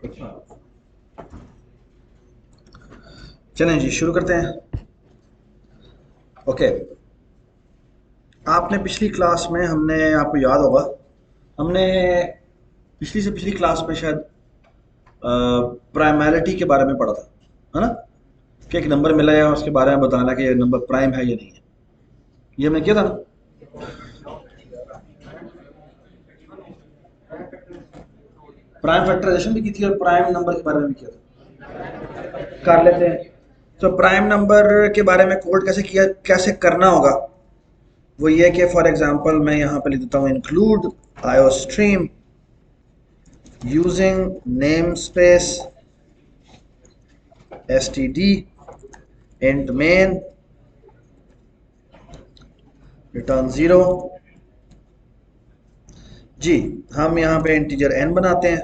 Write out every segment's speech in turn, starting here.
अच्छा, चलें जी शुरू करते हैं। ओके, आपने पिछली क्लास में हमने आपको याद होगा हमने पिछली से पिछली क्लास में शायद प्राइमैलिटी के बारे में पढ़ा था, है ना? कि एक नंबर मिला है और उसके बारे में बताना कि ये नंबर प्राइम है या नहीं है। ये हमने किया था ना? प्राइम फैक्टराइजेशन भी की थी और प्राइम नंबर के बारे में भी किया था। कर लेते हैं। तो प्राइम नंबर के बारे में कोड कैसे करना होगा, वो ये कि फॉर एग्जांपल मैं यहाँ पे लिख देता हूँ include iostream using name space std int main return 0। जी, हम यहाँ पे इंटीजर n बनाते हैं,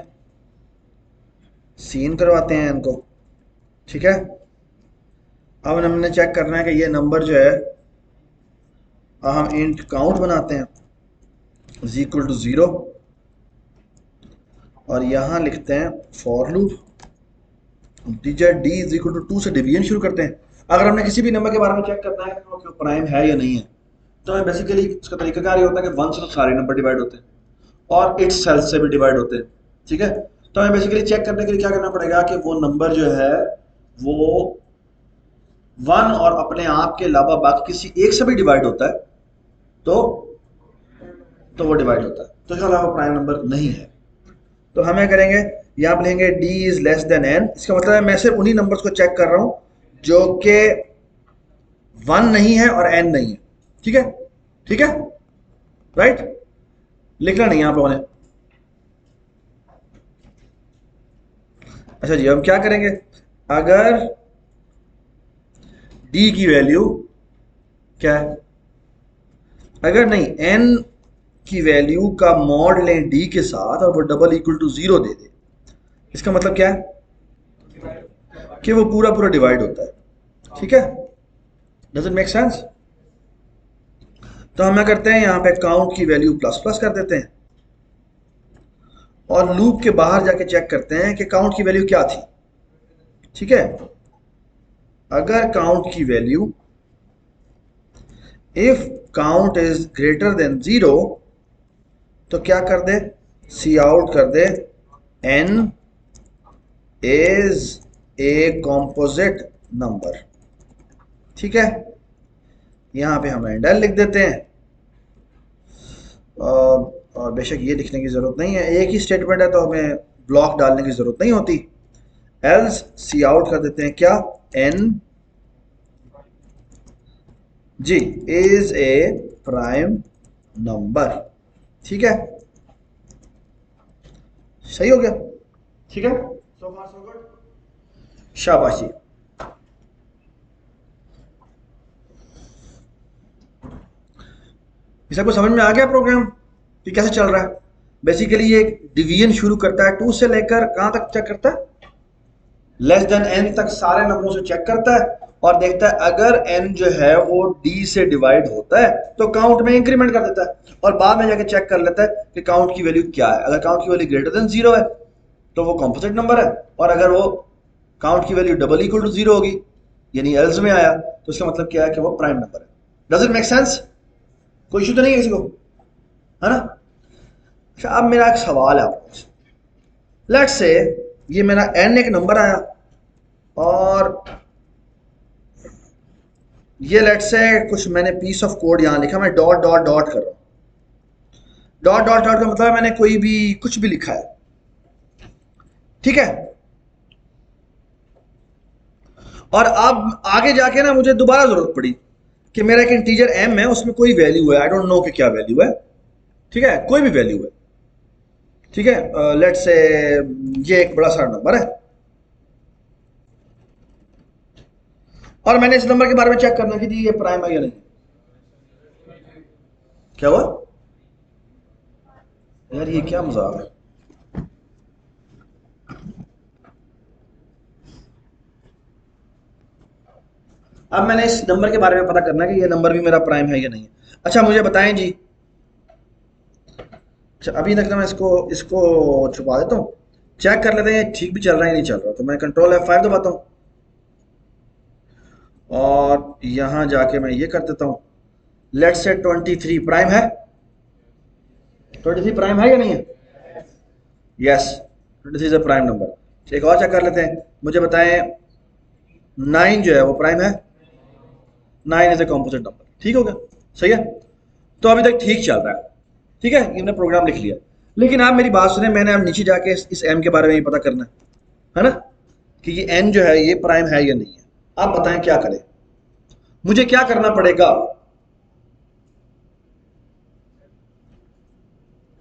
सीन करवाते हैं n को, ठीक है। अब हमने चेक करना है कि ये नंबर जो है, हम इंट काउंट बनाते हैं इज इक्वल टू 0 और यहाँ लिखते हैं for loop integer d is equal to 2 से डिवीजन शुरू करते हैं। अगर हमने किसी भी नंबर के बारे में चेक करना है कि वो प्राइम है या नहीं है, तो हमें बेसिकली उसका तरीकाकार ये होता है कि 1 से तो सारे नंबर डिवाइड होते हैं और इट्स सेल्फ से भी डिवाइड होते हैं, ठीक है। तो हमें बेसिकली चेक करने के लिए क्या करना पड़ेगा कि वो नंबर जो है वो 1 और अपने आप के अलावा बाकी किसी एक से भी डिवाइड होता है तो वो डिवाइड होता है, तो इसका अलावा प्राइम नंबर नहीं है। तो हमें करेंगे, यहाँ पे लेंगे d is less then n। इसका मतलब है मैं सिर्फ उन्हीं नंबर्स को चेक कर रहा हूं जो कि 1 नहीं है और n नहीं है, ठीक है। ठीक है, राइट। लिखना नहीं है आप लोगों ने? अच्छा जी, हम क्या करेंगे, अगर d की वैल्यू क्या है, अगर नहीं n की वैल्यू का मॉड लें d के साथ और वो डबल इक्वल टू 0 दे दे, इसका मतलब क्या है कि वो पूरा पूरा डिवाइड होता है, ठीक है। Does it make sense? तो हम क्या करते हैं, यहाँ पे काउंट की वैल्यू प्लस प्लस कर देते हैं और लूप के बाहर जाके चेक करते हैं कि काउंट की वैल्यू क्या थी, ठीक है। अगर काउंट की value, if count is greater than 0, तो क्या कर दे, सी आउट कर दे n is a composite number, ठीक है। यहाँ पे हम एंड लिख देते हैं और बेशक ये लिखने की ज़रूरत नहीं है, एक ही स्टेटमेंट है तो हमें ब्लॉक डालने की ज़रूरत नहीं होती। एल्स सी आउट कर देते हैं क्या, n जी इज ए प्राइम नंबर, ठीक है। सही हो गया, ठीक है। सो फार सो गुड, शाबाशी। इस सबको समझ में आ गया प्रोग्राम कि कैसे चल रहा है? बेसिकली ये डिवीजन शुरू करता है 2 से लेकर कहां तक चेक करता है, लेस देन n तक सारे नंबरों से चेक करता है और देखता है अगर n जो है वो d से डिवाइड होता है तो काउंट में इंक्रीमेंट कर देता है और बाद में जाके चेक कर लेता है कि काउंट की वैल्यू क्या है। अगर काउंट की वैल्यू ग्रेटर देन 0 है तो वो कॉम्पोजिट नंबर है, और अगर वो काउंट की वैल्यू डबल इक्वल टू 0 होगी यानी एल्स में आया तो इसका मतलब क्या है कि वो प्राइम नंबर है। Does it make sense? कोई इशू तो नहीं है किसी को, है ना? अच्छा, अब मेरा एक सवाल है आपको। लेट्स से ये मेरा n एक नंबर आया और ये लेट्स से कुछ मैंने पीस ऑफ कोड यहां लिखा, मैं डॉट डॉट डॉट कर रहा हूं। डॉट डॉट डॉट का मतलब मैंने कोई भी कुछ भी लिखा है, ठीक है। और अब आगे जाके ना मुझे दोबारा जरूरत पड़ी कि मेरा एक इंटीजर m है, उसमें कोई वैल्यू है, आई डोंट नो कि क्या वैल्यू है, ठीक है, कोई भी वैल्यू है, ठीक है। लेट्स से ये एक बड़ा सारा नंबर है और मैंने इस नंबर के बारे में चेक करना कि जी ये प्राइम है या नहीं। क्या हुआ यार, ये क्या मजाक है? अब मैंने इस नंबर के बारे में पता करना है कि ये नंबर भी मेरा प्राइम है या नहीं है। अच्छा मुझे बताएं जी। अच्छा, अभी तक तो मैं इसको इसको छुपा देता हूँ चेक कर लेते हैं ठीक भी चल रहा है नहीं चल रहा। तो मैं कंट्रोल F5 दबाता हूँ और यहां जाके मैं ये कर देता हूँ, लेट्स से 23 प्राइम है। 23 प्राइम है या नहीं है? Yes, 23 is a prime number. एक और चेक कर लेते हैं, मुझे बताएं 9 जो है वो प्राइम है? 9 इज अ कॉम्पोजिट नंबर। ठीक हो गया, सही है। तो अभी तक ठीक चल रहा है, ठीक है, ये मैंने प्रोग्राम लिख लिया। लेकिन आप मेरी बात सुने, मैंने अब नीचे जाके इस m के बारे में ही पता करना है ना, कि ये n जो है ये प्राइम है या नहीं है। आप बताएं क्या करें, मुझे क्या करना पड़ेगा?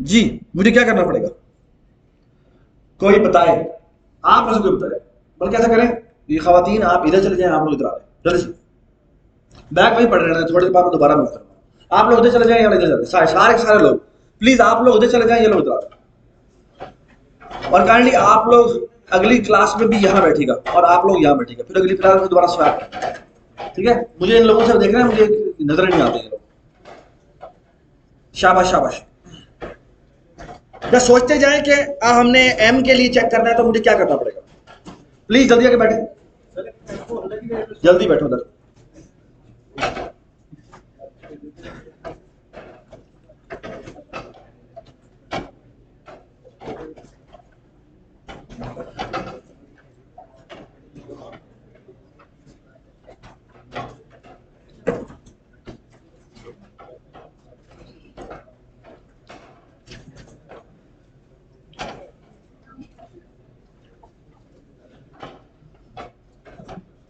जी, मुझे क्या करना पड़ेगा? कोई बताए, आप में से कोई बताए। बल्कि ऐसा करें, ये खवातीन आप इधर चले जाएं, आप लोग इधर आ जाए जल्दी से। बैग वहीं पड़ रहे हैं, थोड़ी देर बाद मैं दोबारा मूव करूंगा। आप लोग उधर चले जाएं या इधर चले, सारे लोग प्लीज आप लोग उधर चले जाएं, ये लोग इधर आ जाए। और काइंडली आप लोग अगली क्लास में भी यहाँ बैठेगा और आप लोग यहाँ बैठेगा, फिर अगली क्लास में दोबारा स्वैप करना, ठीक है? मुझे इन लोगों से देख रहे हैं, मुझे नजर नहीं आते ये लोग। शाबाश शाबाश। जब सोचते जाएं कि हमने m के लिए चेक करना है तो मुझे क्या करना पड़ेगा? प्लीज जल्दी आके बैठे, जल्दी बैठो उधर।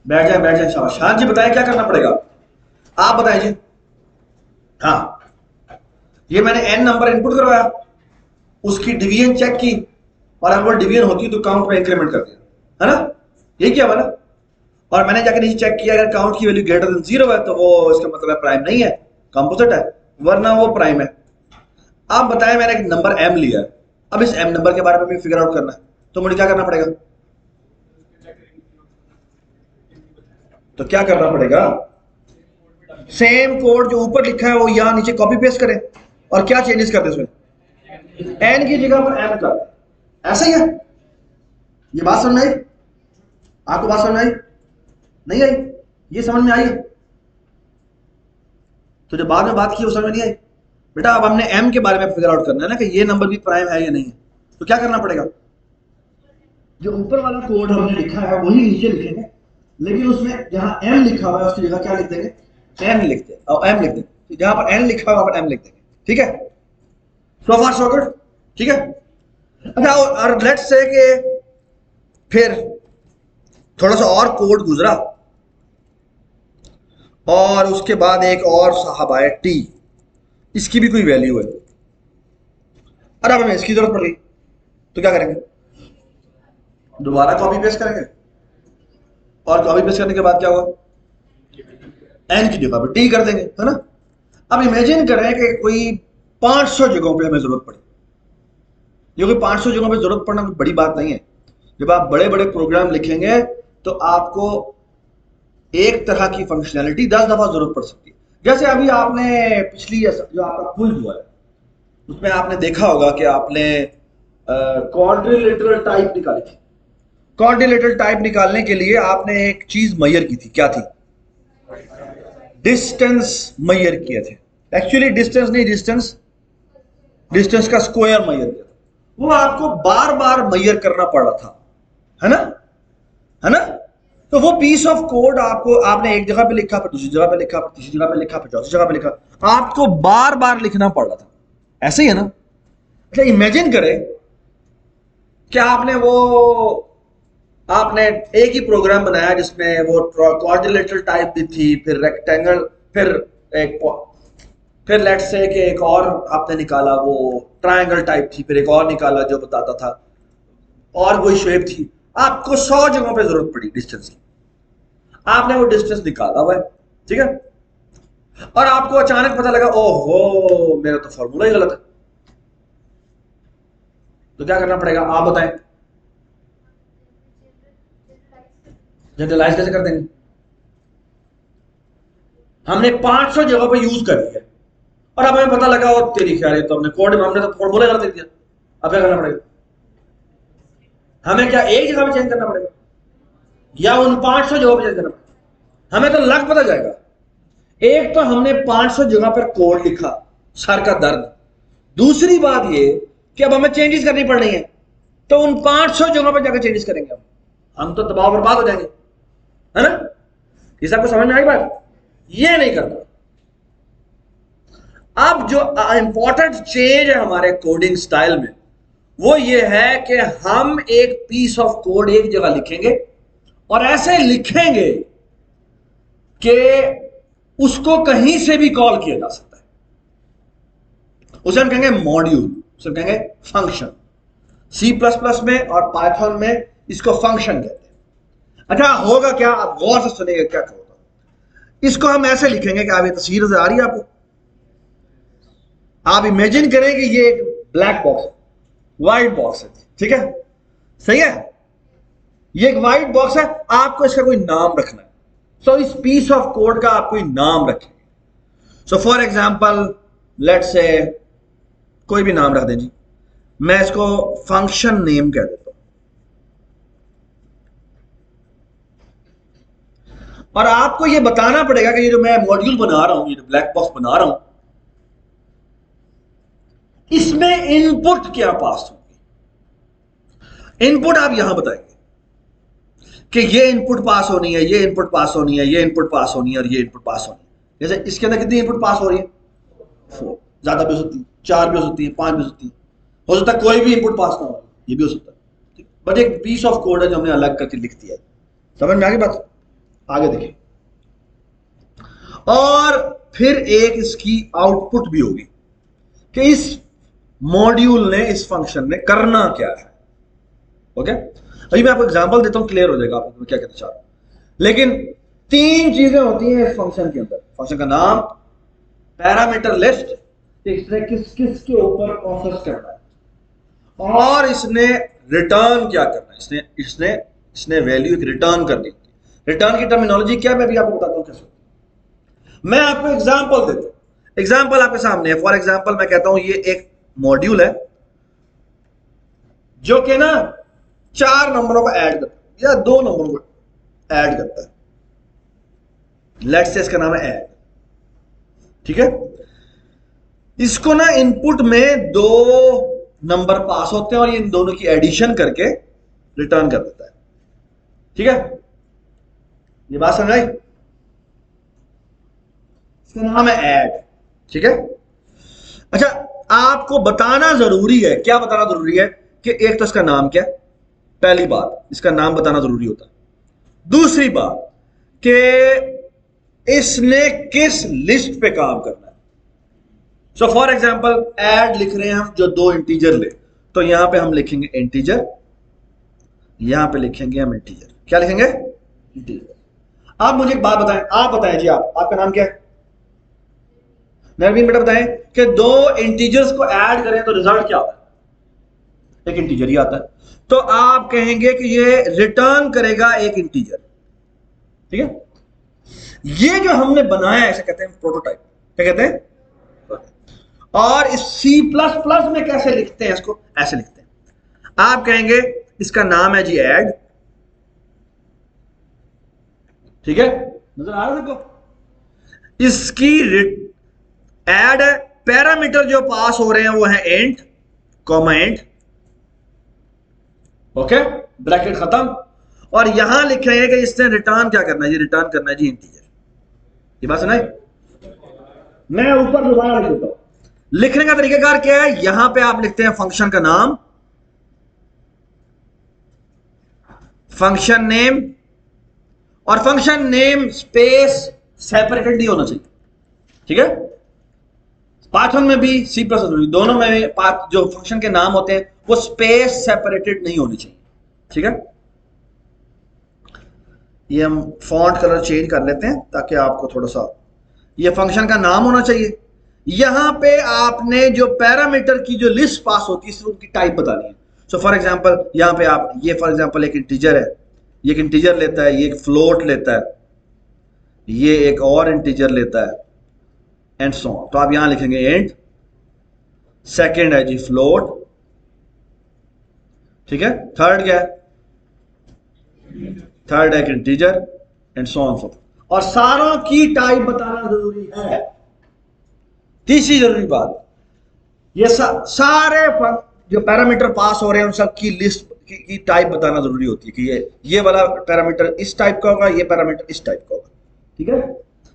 बैठ जाए शाबाश। हाँ जी बताएं क्या करना पड़ेगा, आप बताएं जी। हाँ, ये मैंने n नंबर इनपुट करवाया, उसकी डिवीजन चेक की, और अगर वो डिवीजन होती तो काउंट में इंक्रीमेंट कर दिया, है ना? यही क्या हुआ ना? और मैंने जाकर नीचे चेक किया, अगर काउंट की वैल्यू ग्रेटर देन 0 है तो वो इसका मतलब है प्राइम नहीं है, कंपोजिट है, वरना वो प्राइम है। आप बताएं, मैंने एक नंबर m लिया है, अब इस m नंबर के बारे में भी फिगर आउट करना है, तो मुझे क्या करना पड़ेगा? तो क्या करना पड़ेगा? सेम कोड जो ऊपर लिखा है वो यहां नीचे कॉपी पेस्ट करें, और क्या चेंजेस करते हैं उसमें? n की जगह पर m कर, ऐसा ही है। ये बात समझ में आई? आपको बात समझ में आई? नहीं आई? ये समझ में आई? तो जब बाद में बात की वो समझ में नहीं आई बेटा। अब हमने m के बारे में फिगर आउट करना है ना, कि ये नंबर भी प्राइम है या नहीं है। तो क्या करना पड़ेगा? जो ऊपर वाला कोड हमने लिखा है वही नीचे लिखेंगे, लेकिन उसमें जहां m लिखा हुआ है उसकी जगह क्या लिख देंगे? n लिख दें, और m लिख देंगे। जहां पर n लिखा हुआ वहां पर m लिख देंगे, ठीक है? सो फार सो गुड, ठीक है? अच्छा, और लेट्स से कि फिर थोड़ा सा और कोड गुजरा, और उसके बाद एक और साहब आए t, इसकी भी कोई वैल्यू है, और अब हमें इसकी जरूरत पड़ गई, तो क्या करेंगे? दोबारा कॉपी पेस्ट करेंगे, और कॉपी पेस्ट करने के बाद क्या होगा? n की जगह पर t कर देंगे, है ना? अब इमेजिन करें कि कोई 500 जगहों पे हमें जरूरत पड़ी। ये कोई 500 जगहों पे जरूरत पड़ना कोई बड़ी बात नहीं है। जब आप बड़े बड़े प्रोग्राम लिखेंगे तो आपको एक तरह की फंक्शनैलिटी 10 दफा जरूरत पड़ सकती है। जैसे अभी आपने पिछली जो आपका क्विज हुआ है उसमें आपने देखा होगा कि आपने क्वाड्रिलेटरल टाइप निकाली थी। क्वाड्रिलेटरल टाइप निकालने के लिए आपने एक चीज मेजर की थी, क्या थी? डिस्टेंस मेजर किए थे। एक्चुअली डिस्टेंस नहीं, डिस्टेंस का स्क्वायर मेजर किया था। वो आपको बार बार मेजर करना पड़ रहा था, है ना? है ना? तो वो पीस ऑफ कोड आपने एक जगह पे लिखा, फिर दूसरी जगह पे लिखा, फिर तीसरी जगह पे लिखा, फिर चौथी जगह पे लिखा, आपको बार बार लिखना पड़ रहा था। ऐसे ही है ना? अच्छा, इमेजिन करें कि आपने एक ही प्रोग्राम बनाया जिसमें वो क्वाड्रिलेटरल टाइप भी थी, फिर रेक्टेंगल, फिर लेट्स से कि एक और आपने निकाला वो ट्रायंगल टाइप थी, फिर एक और निकाला जो बताता था, और कोई शेप थी। आपको 100 जगहों पे जरूरत पड़ी डिस्टेंस की, आपने वो डिस्टेंस निकाला हुआ है, ठीक है? और आपको अचानक पता लगा, ओहो मेरा तो फॉर्मूला ही गलत है। तो क्या करना पड़ेगा, आप बताएं? जनरलाइज कैसे कर देंगे? हमने 500 जगह पे यूज कर लिया, और अब हमें पता लगा, और तेरी ख्याल है तो हमने कोड में हमने तो फॉर्मूला गलत लिख दिया। अब क्या करना पड़ेगा? हमें क्या एक जगह पे चेंज करना पड़ेगा या उन 500 जगह पे चेंज करना पड़ेगा? हमें तो लग पता जाएगा। एक तो हमने 500 जगह पर कोड लिखा, सर का दर्द। दूसरी बात ये कि अब हमें चेंजेस करनी पड़ रही है, तो उन 500 जगह पर जाकर चेंजेस करेंगे हम तो दबाव बर्बाद हो जाएंगे, है ना? ये सबको समझ में आई बात? ये नहीं करना। अब जो इंपॉर्टेंट चेंज है हमारे कोडिंग स्टाइल में वो ये है कि हम एक पीस ऑफ कोड एक जगह लिखेंगे और ऐसे लिखेंगे कि उसको कहीं से भी कॉल किया जा सकता है। उसे हम कहेंगे मॉड्यूल, उसे हम कहेंगे फंक्शन। सी प्लस प्लस में और पाइथन में इसको फंक्शन कहते हैं। अच्छा होगा क्या, आप गौर से सुनेंगे क्या होगा। इसको हम ऐसे लिखेंगे कि आप ये तस्वीर नजर आ रही है आपको, आप इमेजिन करें कि ये एक ब्लैक बॉक्स, व्हाइट बॉक्स है, ठीक है, सही है? ये एक व्हाइट बॉक्स है, आपको इसका कोई नाम रखना है। सो इस पीस ऑफ कोड का आप कोई नाम रखेंगे। So for example let's say कोई भी नाम रख दें जी, मैं इसको फंक्शन नेम कह देता हूं। और आपको ये बताना पड़ेगा कि ये जो मैं मॉड्यूल बना रहा हूं, ये जो ब्लैक बॉक्स बना रहा हूं, इसमें इनपुट क्या पास होगी। इनपुट आप यहां बताएंगे कि ये इनपुट पास होनी है, ये इनपुट पास होनी है, ये इनपुट पास होनी है और ये इनपुट पास होनी है। जैसे इसके अंदर कितनी इनपुट पास हो रही है? 4, ज्यादा भी हो सकती है, 4 भी हो सकती है, 5 भी हो सकती है, हो सकता है कोई भी इनपुट पास ना हो, ये भी हो सकता है। बट एक पीस ऑफ कोड है जो हमने अलग करके लिख दिया है। समझ में आ गई बात? आगे देखिए। और फिर एक इसकी आउटपुट भी होगी कि इस मॉड्यूल ने, इस फंक्शन ने करना क्या है। ओके, अभी मैं आपको एग्जांपल देता हूं, क्लियर हो जाएगा आपको मैं क्या कहना चाह रहा हूं। लेकिन 3 चीजें होती हैं इस फंक्शन के अंदर। फंक्शन का नाम, पैरामीटर लिस्ट, इसने किस किस के ऊपर प्रोसेस करना है, और इसने रिटर्न क्या करना है। इसने वैल्यू एक रिटर्न करनी होती है। रिटर्न की टर्मिनोलॉजी क्या है मैं भी आपको बताता हूं कैसे। मैं आपको एग्जांपल देता हूं। एग्जांपल आपके सामने है। फॉर एग्जांपल मैं कहता हूं ये एक मॉड्यूल है जो कि ना 4 नंबरों को ऐड करता है या 2 नंबरों को ऐड करता है। लेट्स से इसका नाम है ऐड, ठीक है। इसको ना इनपुट में 2 नंबर पास होते हैं और ये इन दोनों की एडिशन करके रिटर्न कर देता है, ठीक है। ये बात समझ आई? इसका नाम है ऐड, ठीक है। अच्छा, आपको बताना जरूरी है, क्या बताना जरूरी है कि एक तो इसका नाम क्या है, पहली बात इसका नाम बताना जरूरी होता है। दूसरी बात कि इसने किस लिस्ट पे काम करना है। सो फॉर एग्जांपल ऐड लिख रहे हैं हम जो 2 इंटीजर ले, तो यहां पे हम लिखेंगे इंटीजर, यहां पे लिखेंगे हम इंटीजर। क्या लिखेंगे? इंटीजर। आप मुझे एक बात बताएं, आप बताएं जी, आपका नाम क्या है? नरवीन बेटा बताएं कि 2 इंटीजर्स को ऐड करें तो रिजल्ट क्या आता है? एक इंटीजर ही आता है। तो आप कहेंगे कि ये रिटर्न करेगा एक इंटीजर, ठीक है। ये जो हमने बनाया है इसे कहते हैं प्रोटोटाइप। क्या कहते हैं? और इस C++ में कैसे लिखते हैं इसको? ऐसे लिखते हैं। आप कहेंगे इसका नाम है जी ऐड, ठीक है, नजर आ रहा है सबको? इसकी ऐड है, पैरामीटर जो पास हो रहे हैं वो है int, comma int, okay, bracket खत्म। और यहां लिखेंगे कि इसने रिटर्न क्या करना है जी? रिटर्न करना है जी इंटीजर। ये बात सुनाई? मैं ऊपर दोबारा लिख देता हूं। लिखने का तरीकाकार क्या है? यहां पे आप लिखते हैं फंक्शन का नाम, फंक्शन नेम, और फंक्शन नेम स्पेस सेपरेटेड नहीं होना चाहिए, ठीक है। पाइथन में भी C++ में भी, दोनों में जो फंक्शन के नाम होते हैं वो स्पेस सेपरेटेड नहीं होनी चाहिए, ठीक है। ये हम फॉन्ट कलर चेंज कर लेते हैं ताकि आपको थोड़ा सा, ये फंक्शन का नाम होना चाहिए। यहां पे आपने जो पैरामीटर की जो लिस्ट पास होती है सिर्फ उनकी टाइप बतानी है। सो फॉर एग्जांपल यहां पे आप, ये फॉर एग्जांपल एक इंटीजर है, ये एक इंटीजर लेता है, ये एक फ्लोट लेता है, ये एक और इंटीजर लेता है, एंड सो ऑन। तो आप यहां लिखेंगे इंट, सेकंड है जी फ्लोट, ठीक है। थर्ड क्या है? थर्ड है integer and so on so. और सारों की टाइप बताना जरूरी है। तीसरी जरूरी बात, ये सारे जो पैरामीटर पास हो रहे हैं उन सब की लिस्ट की टाइप बताना जरूरी होती है कि ये वाला पैरामीटर इस टाइप का होगा, ये पैरामीटर इस टाइप का होगा। ठीक है।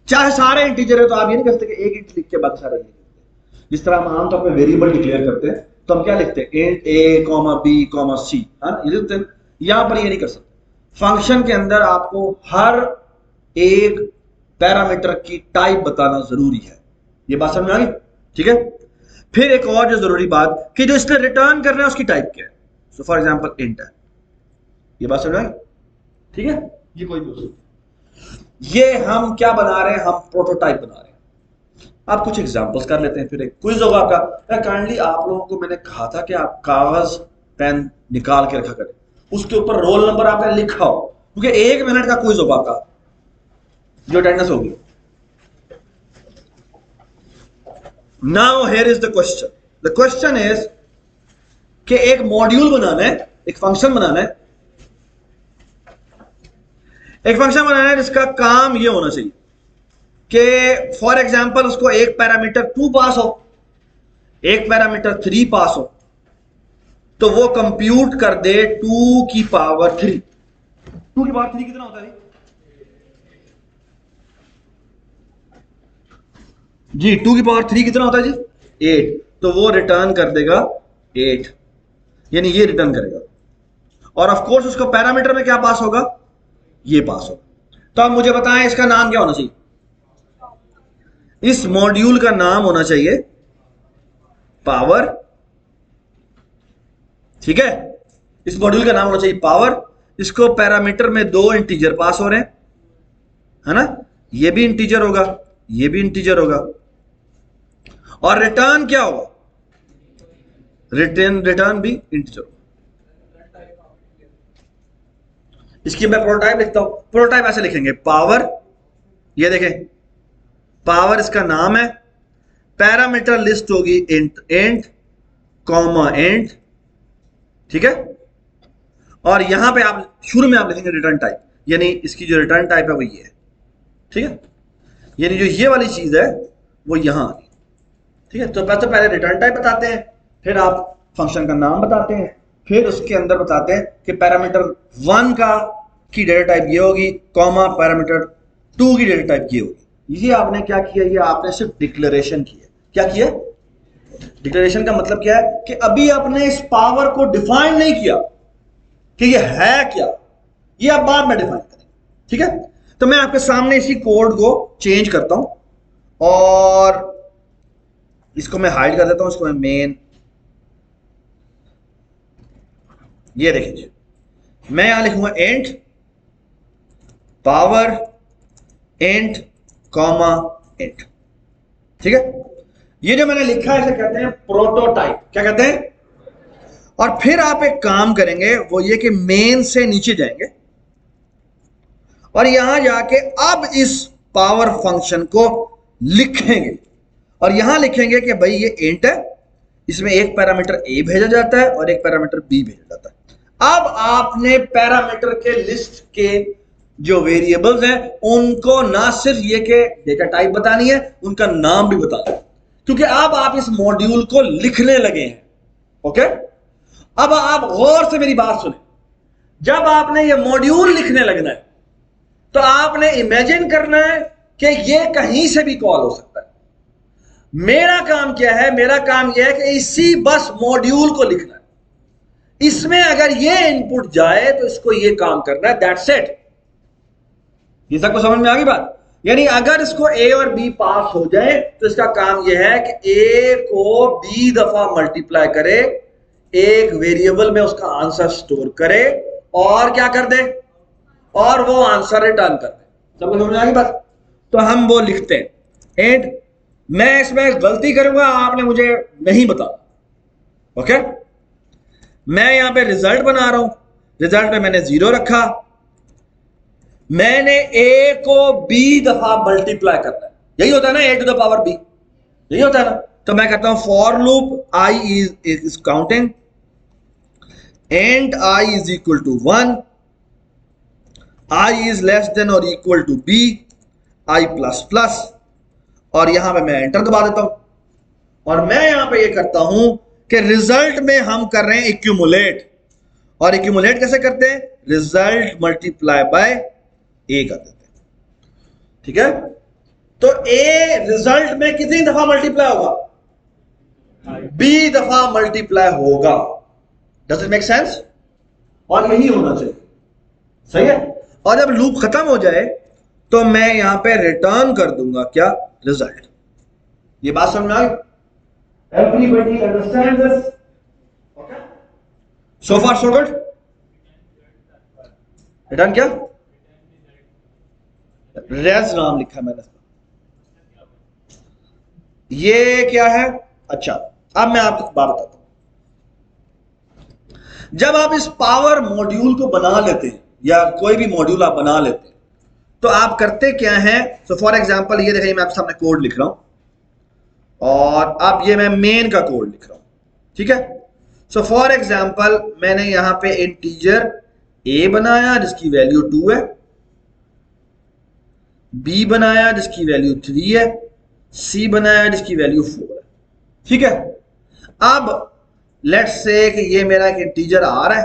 चाहे सारे इंटीजर है तो आप ये नहीं कर सकते कि एक इंट लिख के बाकी सारे लिख देते। जिस तरह हम आमतौर पर वेरिएबल डिक्लेयर करते हैं तो हम क्या लिखते हैं? इंट ए कॉमा बी कॉमा सी, ये लिखते हैं। यहां पर ये नहीं कर सकते। फंक्शन के अंदर आपको हर एक पैरामीटर की टाइप बताना जरूरी है। ये बात समझ में आ गई? ठीक है। फिर एक और जो जरूरी बात कि जो इसने रिटर्न करना है उसकी टाइप क्या है। सो फॉर एग्जांपल इंट है। ये बात समझ में आ गई? ठीक है। ये कोई भी, ये हम क्या बना रहे हैं? हम प्रोटोटाइप बना रहे हैं। आप कुछ एग्जांपल्स कर लेते हैं, फिर एक क्विज होगा आपका। काइंडली आप लोगों को मैंने कहा था कि आप कागज पेन निकाल के रखा करें, उसके ऊपर रोल नंबर आपने लिखा हो, क्योंकि 1 मिनट का क्विज होगा आपका जो अटेंडेंस होगी। Now here is the question. The question is कि एक मॉड्यूल बनाना है, एक फंक्शन बनाना है, एक फंक्शन बनाना है जिसका काम ये होना चाहिए कि फॉर एग्जांपल उसको एक पैरामीटर 2 पास हो, एक पैरामीटर 3 पास हो, तो वो कंप्यूट कर दे 2 की पावर 3। 2 की पावर 3 कितना होता है जी? 2 की पावर 3 कितना होता है जी? 8। तो वो रिटर्न कर देगा 8, यानी ये रिटर्न करेगा। और ऑफ कोर्स उसको पैरामीटर में क्या पास होगा? ये पास होगा। तो अब मुझे बताएं इसका नाम क्या होना चाहिए? इस मॉड्यूल का नाम होना चाहिए पावर। ठीक है। इस मॉड्यूल का नाम होना चाहिए पावर। इसको पैरामीटर में 2 इंटीजर पास हो रहे हैं, है ना? ये भी इंटीजर होगा, ये भी इंटीजर होगा। और रिटर्न क्या होगा? रिटर्न भी इंटीजर होगा। इसकी मैं प्रोटोटाइप लिखता हूं। प्रोटोटाइप ऐसे लिखेंगे, पावर, ये देखें पावर इसका नाम है, पैरामीटर लिस्ट होगी इंट कॉमा इंट। ठीक है। और यहां पे आप शुरू में आप लिखेंगे रिटर्न टाइप, यानी इसकी जो रिटर्न टाइप है वो ये है। ठीक है। यानी जो ये वाली चीज है वो यहां आ गई। ठीक है। तो पहले रिटर्न टाइप बताते हैं, फिर आप फंक्शन का नाम बताते हैं, फिर उसके अंदर बताते हैं कि पैरामीटर 1 की डेटा टाइप ये होगी, कॉमा पैरामीटर 2 की डेटा टाइप ये होगी। ये आपने क्या किया? ये आपने सिर्फ डिक्लेरेशन किया। क्या किया? डिक्लेरेशन का मतलब क्या है कि अभी आपने इस पावर को डिफाइन नहीं किया कि ये है क्या, ये आप बाद में डिफाइन करेंगे। ठीक है। तो मैं आपके सामने इसी कोड को चेंज करता हूं और इसको मैं हाइड कर देता हूं। इसको मैं मेन, ये देखिए मैं यहां लिखूंगा int power int comma int. ठीक है। ये जो मैंने लिखा है इसे कहते हैं प्रोटोटाइप। क्या कहते हैं? और फिर आप एक काम करेंगे, वो ये कि मेन से नीचे जाएंगे और यहां जाके अब इस पावर फंक्शन को लिखेंगे और यहां लिखेंगे कि भाई ये इंट है, इसमें एक पैरामीटर ए भेजा जाता है और एक पैरामीटर बी भेजा जाता है। अब आपने पैरामीटर के लिस्ट के जो वेरिएबल्स हैं उनको ना सिर्फ ये कि डेटा टाइप बतानी है, उनका नाम भी बताना है, क्योंकि अब आप इस मॉड्यूल को लिखने लगे हैं। ओके। अब आप गौर से मेरी बात सुने। जब आपने ये मॉड्यूल लिखने लगना है तो आपने इमेजिन करना है कि ये कहीं से भी कॉल हो सकता है। मेरा काम क्या है? मेरा काम यह है कि इसी बस मॉड्यूल को लिखना है। इसमें अगर ये इनपुट जाए तो इसको ये काम करना है। That's it. ये सबको समझ में आ गई बात? यानी अगर इसको ए और बी पास हो जाए तो इसका काम यह है कि ए को बी दफा मल्टीप्लाई करे, एक वेरिएबल में उसका आंसर स्टोर करे और क्या कर दे, और वो आंसर रिटर्न कर दे। सबको समझ में आ गई बात? तो हम वो लिखते हैं एंड मैं इसमें गलती करूंगा, आपने मुझे नहीं बताना। ओके। मैं यहां पे रिजल्ट बना रहा हूं, रिजल्ट में मैंने 0 रखा, मैंने ए को बी दफा मल्टीप्लाई करना है। यही होता है ना, A to the power B, यही होता है ना। तो मैं कहता हूं for loop I is counting and I is equal to 1, I is less than और equal to B, I plus plus, और यहां पे मैं एंटर दबा देता हूं और मैं यहां पे ये करता हूं कि रिजल्ट में हम कर रहे हैं इक्यूमुलेट, और इक्यूमुलेट कैसे करते हैं, रिजल्ट मल्टीप्लाई बाय ए कर देते हैं, ठीक है। तो ए रिजल्ट में कितनी दफा मल्टीप्लाई होगा, बी दफा मल्टीप्लाई होगा। Does it make sense? और यही होना चाहिए, सही है। और जब लूप खत्म हो जाए तो मैं यहां पे रिटर्न कर दूंगा क्या, रिजल्ट। ये बात समझ में आई? Everybody understand this? Okay, so far so good. Return क्या, रेज नाम लिखा मैंने, ये क्या है। अच्छा, अब मैं आपको बात बताता हूं। जब आप इस पावर मॉड्यूल को बना लेते हैं या कोई भी मॉड्यूल आप बना लेते हैं तो आप करते क्या हैं। सो फॉर एग्जांपल ये देखिए, मैं आपके सामने कोड लिख रहा हूं और अब ये मैं मेन का कोड लिख रहा हूं, ठीक है। सो फॉर एग्जांपल मैंने यहां पे इंटीजर ए बनाया जिसकी वैल्यू 2 है, बी बनाया जिसकी वैल्यू 3 है, सी बनाया जिसकी वैल्यू 4 है, ठीक है। अब लेट्स से कि ये मेरा एक इंटीजर आर है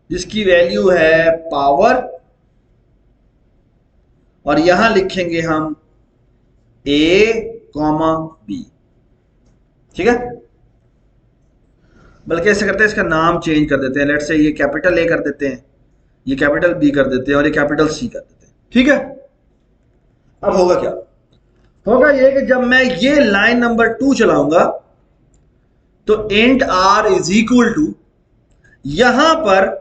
जिसकी वैल्यू है पावर, और यहां लिखेंगे हम ए कॉमा बी, ठीक है। बल्कि ऐसे करते हैं, इसका नाम चेंज कर देते हैं। लेट्स से ये कैपिटल ए कर देते हैं, ये कैपिटल बी कर देते हैं और ये कैपिटल सी कर देते हैं, ठीक है। अब होगा क्या, होगा ये कि जब मैं ये लाइन नंबर 2 चलाऊंगा तो int r is equal to, यहां पर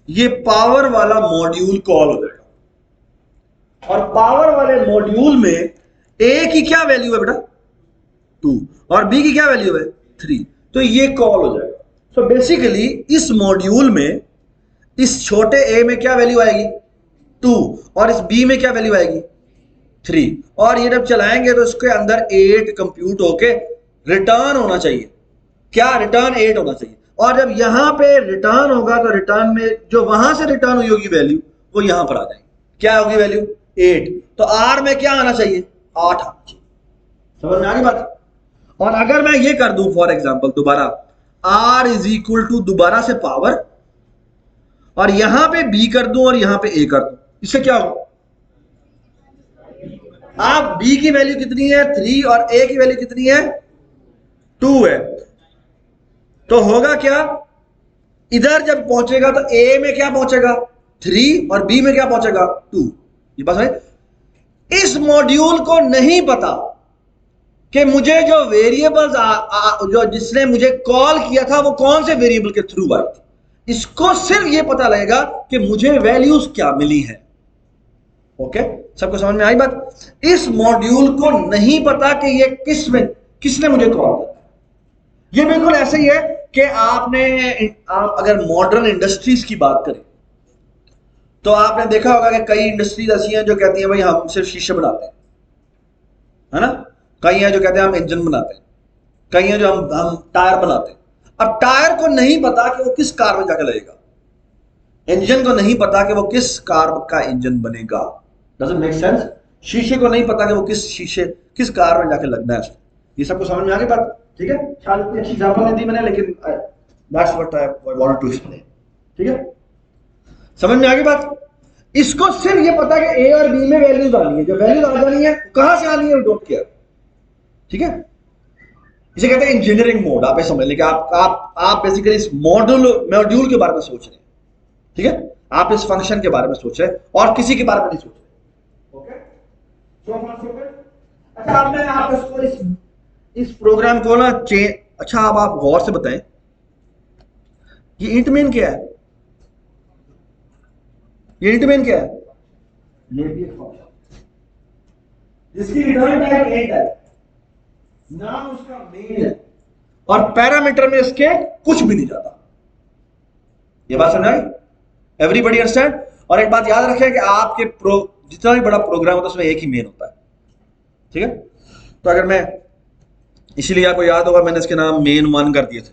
ये पावर वाला मॉड्यूल कॉल हो जाएगा, और पावर वाले मॉड्यूल में ए की क्या वैल्यू है बेटा 2 और बी की क्या वैल्यू है 3, तो ये कॉल हो जाएगा। सो बेसिकली इस मॉड्यूल में इस छोटे ए में क्या वैल्यू आएगी 2 और इस बी में क्या वैल्यू आएगी 3, और ये जब चलाएंगे तो इसके अंदर 8 कंप्यूट होके रिटर्न होना चाहिए, क्या रिटर्न 8 होना चाहिए। और जब यहां पे रिटर्न होगा तो रिटर्न में जो वहां से रिटर्न हुई होगी वैल्यू वो यहां पर आ जाएगी, क्या होगी वैल्यू 8, तो आर में क्या आना चाहिए 8 आना चाहिए। समझ में आ गई बात। और अगर मैं ये कर दूं फॉर एग्जांपल दोबारा आर इज इक्वल टू दोबारा से पावर, और यहां पे बी कर दूं और यहां पे ए कर दूं, इससे क्या होगा, आप बी की वैल्यू कितनी है 3 और ए की वैल्यू कितनी है 2 है, तो होगा क्या, इधर जब पहुंचेगा तो ए में क्या पहुंचेगा 3 और बी में क्या पहुंचेगा 2। ये बात है। इस मॉड्यूल को नहीं पता कि मुझे जो वेरिएबल्स जो जिसने मुझे कॉल किया था वो कौन से वेरिएबल के थ्रू आई थी, इसको सिर्फ ये पता लगेगा कि मुझे वैल्यूज क्या मिली है। ओके, सबको समझ में आई बात। इस मॉड्यूल को नहीं पता कि ये किसने मुझे कॉल किया। ये बिल्कुल ऐसे ही है कि आप अगर मॉडर्न इंडस्ट्रीज की बात करें तो आपने देखा होगा कि कई इंडस्ट्रीज ऐसी हैं जो कहती हैं भाई हम सिर्फ शीशे बनाते हैं, है ना। कई हैं जो कहते हैं हम इंजन बनाते हैं, कई हैं जो हम टायर बनाते हैं। अब टायर को नहीं पता कि वो किस कार में जाकर लगेगा, इंजन को नहीं पता कि वो किस कार का इंजन बनेगा। Does it make sense? शीशे को नहीं पता कि वो किस कार में जाकर लगना है। ये सबको समझ में आ गई बात, ठीक है। शायद इतनी अच्छी एग्जांपल नहीं दी मैंने, लेकिन that's what I wanted to explain, ठीक है। समझ में आ गई बात। इसको सिर्फ ये पता कि ए और बी में वैल्यूज आनी है, जो वैल्यूज आ जानी है कहां से आनी है डोंट केयर, ठीक है। इसे कहते हैं इंजीनियरिंग मोड। आप ये समझ लें कि आप बेसिकली इस मॉड्यूल के बारे में सोच रहे हैं, ठीक है। आप इस फंक्शन के बारे में सोच रहे हैं और किसी के बारे में नहीं सोच रहे। ओके, अच्छा अब मैं आपको इस प्रोग्राम को ना अच्छा अब आप गौर से बताएं ये इंट मेन क्या है, ये इंट मेन क्या है, ये भी एक फंक्शन जिसकी रिटर्न टाइप इंट है, नाम उसका मेन है और पैरामीटर में इसके कुछ भी नहीं जाता। ये बात समझ आई? Everybody understand? और एक बात याद रखें कि आपके जितना भी बड़ा प्रोग्राम होता है उसमें एक ही मेन होता है, ठीक है। तो अगर मैं, इसीलिए आपको याद होगा मैंने इसके नाम main 1 कर दिए थे,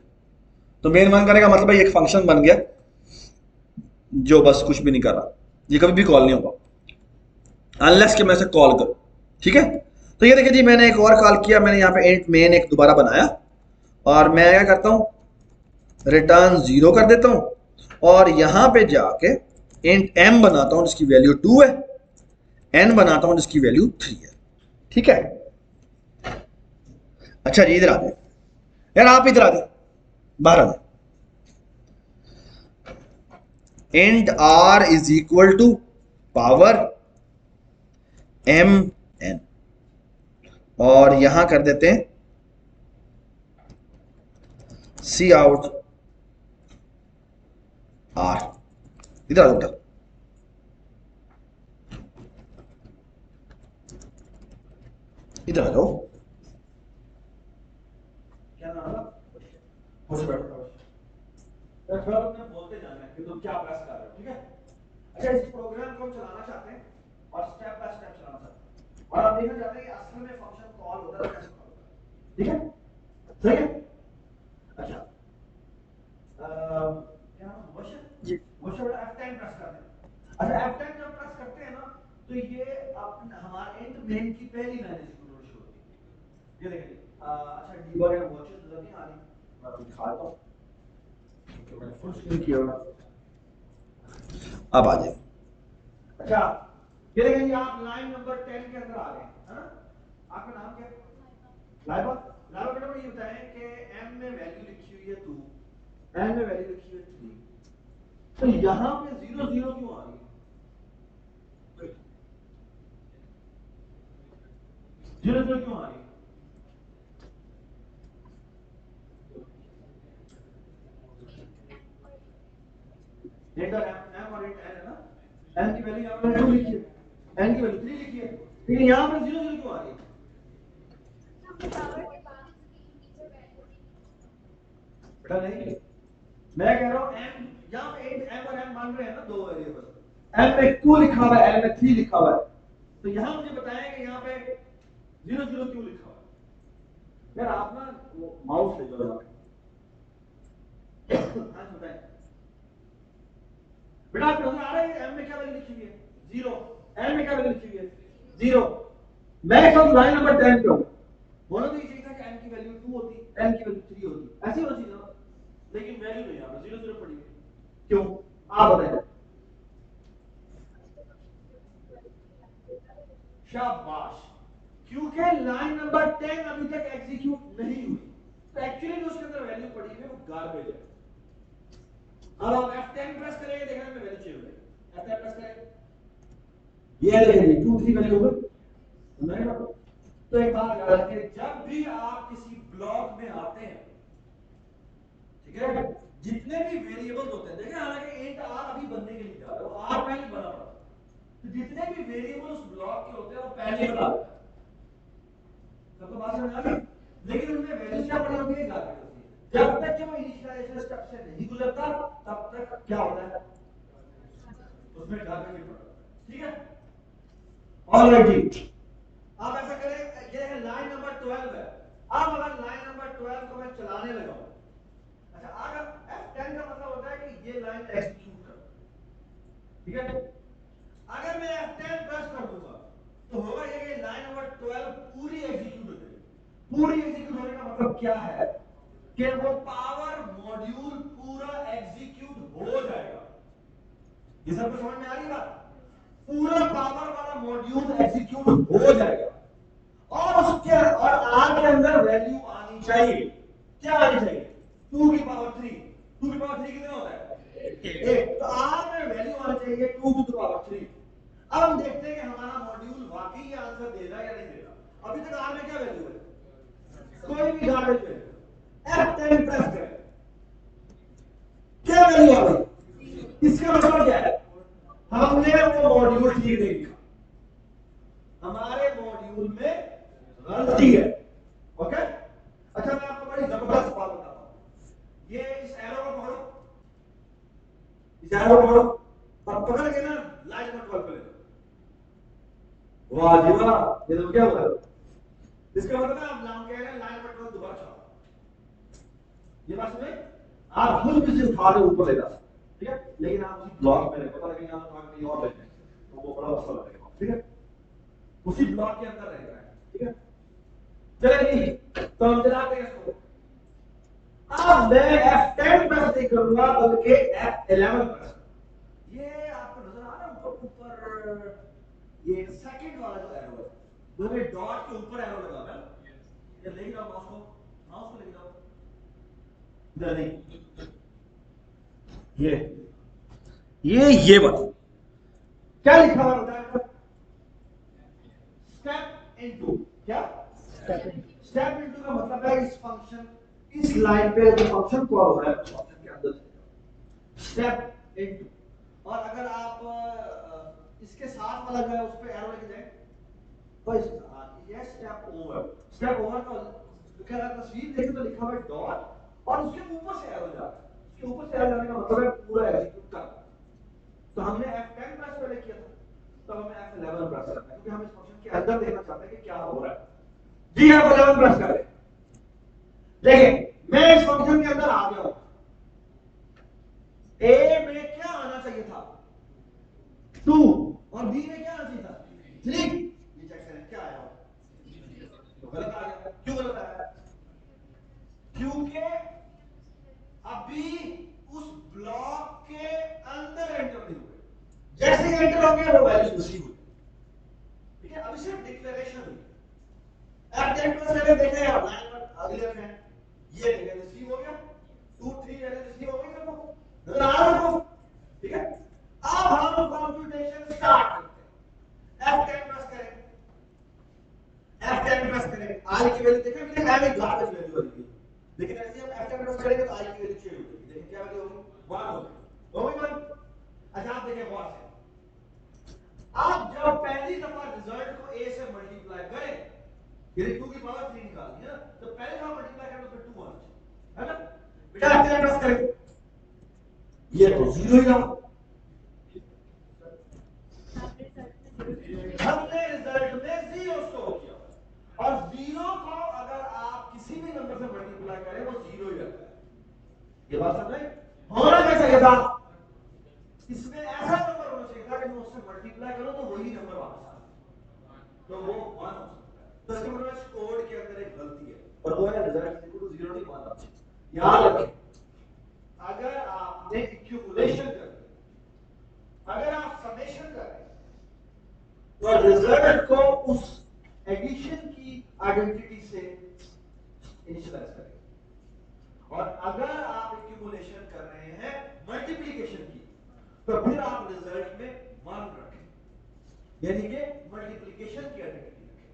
तो मेन वन करने का मतलब है एक फंक्शन बन गया जो बस कुछ भी नहीं कर रहा, ये कभी भी कॉल नहीं होगा अनलेस कि मैं इसे कॉल करूं। ठीक है, तो ये देखिए जी मैंने एक और कॉल किया, मैंने यहाँ पे इंट मेन एक दोबारा बनाया और मैं क्या करता हूँ रिटर्न 0 कर देता हूँ और यहाँ पे जाके इंट m बनाता हूँ जिसकी वैल्यू 2 है, n बनाता हूँ जिसकी वैल्यू 3 है। ठीक है, अच्छा जी इधर आ जाए यार, आप इधर आ जाए, बाहर आ जाए। Int r is equal to power m n और यहां कर देते हैं सी आउट r। इधर आ जाओ, इधर आ जाओ। क्या नाम है? खुश बैठो, थोड़ा अपने बोलते जाना है कि तुम क्या प्रेस कर रहे हो। ठीक है, अच्छा इस प्रोग्राम को हम चलाना चाहते हैं और स्टेप बाय स्टेप चलाना चाहते हैं और आप देखना चाहते हैं कि असल में फंक्शन कॉल होता है कैसे कॉल होता है। ठीक है, सही है। अच्छा क्या नाम मुबशर जी, मुबशर बेटा F10 प्रेस कर दें। अच्छा F10 जब प्रेस करते हैं ना तो ये अपने हमारे इंट मेन की पहली लाइन एग्जीक्यूट शुरू होती है। ये देखिए अच्छा डीबग एंड वॉचेस नजर नहीं आ रही, मैं आपको दिखा देता हूं कि मैंने फुल स्क्रीन किया हुआ। अब आ जाए। अच्छा ये देखिए आप लाइन नंबर 10 के अंदर आ गए है ना। आपका नाम क्या है? लाइबा। लाइबा बेटा मुझे ये बताएं कि m में वैल्यू लिखी हुई है 2, n में वैल्यू लिखी हुई है 3, तो यहां पे 0 0 क्यों आ रही है? 0 0 क्यों आ रही है? एक तो m और एक n है ना, n की वैल्यू यहां पे 2 लिखी है, n की वैल्यू 3 लिखी है, लेकिन यहां पे 0 0 क्यों आ रही है? बेटा नहीं, मैं कह रहा हूं m यहां पे m और m मान रहे हैं ना दो वेरिएबल, m में 2 लिखा हुआ है, m में 3 लिखा हुआ है, तो यहां मुझे बताएं कि यहां पे 0 0 क्यों लिखा हुआ है? यार आप ना वो माउस ले जाओ, हाँ बताएं बेटा। आपको नजर आ रहा है m में क्या वैल्यू लिखी हुई है? 0, n में क्या वैल्यू लिखी हुई है? 0। मैं सब लाइन नंबर 10 पे हूं, होना तो ये चाहिए था कि n की वैल्यू 2 होती, n की वैल्यू 3 होती, ऐसी होना चाहिए ना, लेकिन वैल्यू नहीं आ रही, 0 0 पड़ी हुई। क्यों आप बताएं। शाबाश, क्योंकि लाइन नंबर 10 अभी तक एग्जीक्यूट नहीं हुई, तो एक्चुअली जो उसके अंदर वैल्यू पड़ी हुई है वो गार्बेज है। अब आप F10 प्रेस करेंगे, देखना में वैल्यू चेंज हो जाएगी। F10 प्रेस करेंगे, ये देखिए 2 3 वैल्यू हो गई। तो एक बात याद रखिए, जब भी आप किसी ब्लॉक में आते हैं, ठीक है, जितने भी वेरिएबल्स होते हैं, देखिए हालांकि इंट r अभी बनने के लिए जा रहा है, वो r पहले बना पड़ा, तो जितने भी वेरिएबल उस ब्लॉक के होते हैं वो पहले बना देता है। सबको बात समझ आ रही? लेकिन उनमें वैल्यू क्या पड़ी होती है? गारबेज होती है। जब तक कि वो इनिशियलाइजेशन स्टेप से नहीं गुजरता तब तक क्या होता है? उसमें गारबेज ही पड़ा। ठीक है, ऑलराइट जी। आप ऐसा करें, ये है लाइन नंबर 12 है। अब अगर लाइन नंबर 12 को मैं चलाने लगा हूं, अच्छा अगर F10 का मतलब होता है कि ये लाइन एग्जीक्यूट कर, ठीक है, अगर मैं F10 प्रेस कर दूंगा तो होगा ये कि लाइन नंबर 12 पूरी एग्जीक्यूट हो जाएगी। पूरी एग्जीक्यूट होने का मतलब क्या है कि वो पावर मॉड्यूल पूरा एग्जीक्यूट हो जाएगा। ये सबको समझ में आ रही बात? पूरा पावर वाला मॉड्यूल एग्जीक्यूट हो जाएगा और उसके और आर के अंदर वैल्यू आनी चाहिए। क्या आनी चाहिए? 2 की पावर 3। 2 की पावर 3 कितना होता है? 1। तो आर में वैल्यू आनी चाहिए 2 की पावर 3। अब हम देखते हैं कि हमारा मॉड्यूल वाकई ये आंसर देगा या नहीं देगा। अभी तक आर में क्या वैल्यू है? कोई भी गार्बेज वैल्यू। F10 प्रेस करें, क्या वैल्यू आ गई? इसका मतलब क्या है? हमने वो मॉड्यूल ठीक नहीं लिखा, हमारे मॉड्यूल में गलती है। ओके, अच्छा मैं आपको बड़ी जबरदस्त बात बताता हूं। ये इस एरो को पकड़ो, इस एरो को पकड़ो और पकड़ के ना लाइन नंबर 12 पे ले जाओ। वाह जी वाह, ये तो क्या हुआ? इसका मतलब है आप नाम कह रहे हैं लाइन नंबर 12 दोबारा चलाओ। ये बात सुने, आप खुद भी से उठा के ऊपर ले जा सकते हैं, ठीक है, लेकिन आप उसी ब्लॉक में रहे, पता लगे यहाँ उठा के कहीं और ले जाएंगे तो वो बड़ा मसला लगेगा, ठीक है, उसी ब्लॉक के अंदर रहेगा, ठीक है। चलिए तो हम चलाते हैं इसको। अब मैं F10 प्रेस नहीं करूंगा बल्कि F11 प्रेस। ये आपको नजर आ रहा है ऊपर ये सेकंड वाला जो एरो है, वो में डॉट के ऊपर एरो लगा है, ये लेके जाओ माउस को लेके जाओ इधर नहीं, ये बात क्या लिखा हुआ है, स्टेप इनटू, क्या स्टेप इनटू का मतलब है इस फंक्शन, इस लाइन पे जो फंक्शन कॉल हो रहा है उस फंक्शन के अंदर स्टेप इनटू। और अगर आप इसके साथ वाला जो है उस पे एरो लेके जाए तो ये स्टेप ओवर का अगर तस्वीर देखें तो लिखा हुआ है डॉट और उसके ऊपर से एरो जा रहा है, उसके ऊपर से एरो जाने का मतलब है पूरा एग्जीक्यूट करना। तो हमने F10 प्रेस पहले किया था, तो हमें F11 प्रेस करना है क्योंकि हम इस फंक्शन के अंदर देखना चाहते हैं कि क्या हो रहा है। जी F11 प्रेस करें। देखिए मैं इस फंक्शन के अंदर आ गया हूं, ए में क्या आना चाहिए था 2 और बी में क्या आना चाहिए था 3, ये चेक करें क्या आया, तो गलत आ गया। क्यों गलत आया? क्योंकि अभी उस ब्लॉक के अंदर एंटर नहीं हुए, जैसे ही एंटर होंगे वो वैल्यू रिसीव हुई, ठीक है, अभी सिर्फ डिक्लेरेशन हुई। F10 प्लस पहले देख रहे हैं आप लाइन पर अगले में ये रिसीव हो गया 2 3 वैल्यू रिसीव हो गई सबको, नजर आ रहा है सबको, ठीक है। अब हम कंप्यूटेशन स्टार्ट करते हैं। F10 प्रेस करें, F10 प्रेस करें, i की वैल्यू देखें, मैंने एवरेज गार्बेज वैल्यू होगी, लेकिन ऐसे हम F10 प्रेस करेंगे तो i की वैल्यू चेंज होगी, देखिए क्या वैल्यू होगी 1 होगी 1। अच्छा आप देखें गौर से, आप जब पहली दफा रिजल्ट को a से मल्टीप्लाई करें, यानी 2 की पावर 3 निकालनी है ना, तो पहले दफा मल्टीप्लाई करें तो फिर 2 आना चाहिए, है ना बेटा। F10 प्रेस करें, ये तो 0 ही रहा, हमने रिजल्ट में 0 स्टोर किया, और 0 को अगर आप किसी भी नंबर से मल्टीप्लाई करें वो 0 ही रहता है। ये बात समझ होना क्या चाहिए था, इसमें ऐसा नंबर होना चाहिए था कि मैं उससे मल्टीप्लाई करूं तो वही नंबर वापस आ, तो वो 1 हो सकता है। तो इसका मतलब इस कोड के अंदर एक गलती है और वो है रिजल्ट इक्वल टू 0 नहीं मानना चाहिए। याद रखें अगर आपने एक्यूमुलेशन कर दी, अगर आप समेशन कर रहे हैं तो रिजल्ट को उस एडिशन की आइडेंटिटी से इनिशियलाइज करें, और अगर आप एक्यूमुलेशन कर रहे हैं मल्टीप्लिकेशन की तो फिर आप रिजल्ट में 1 रखें, यानी कि मल्टीप्लिकेशन की आइडेंटिटी रखें।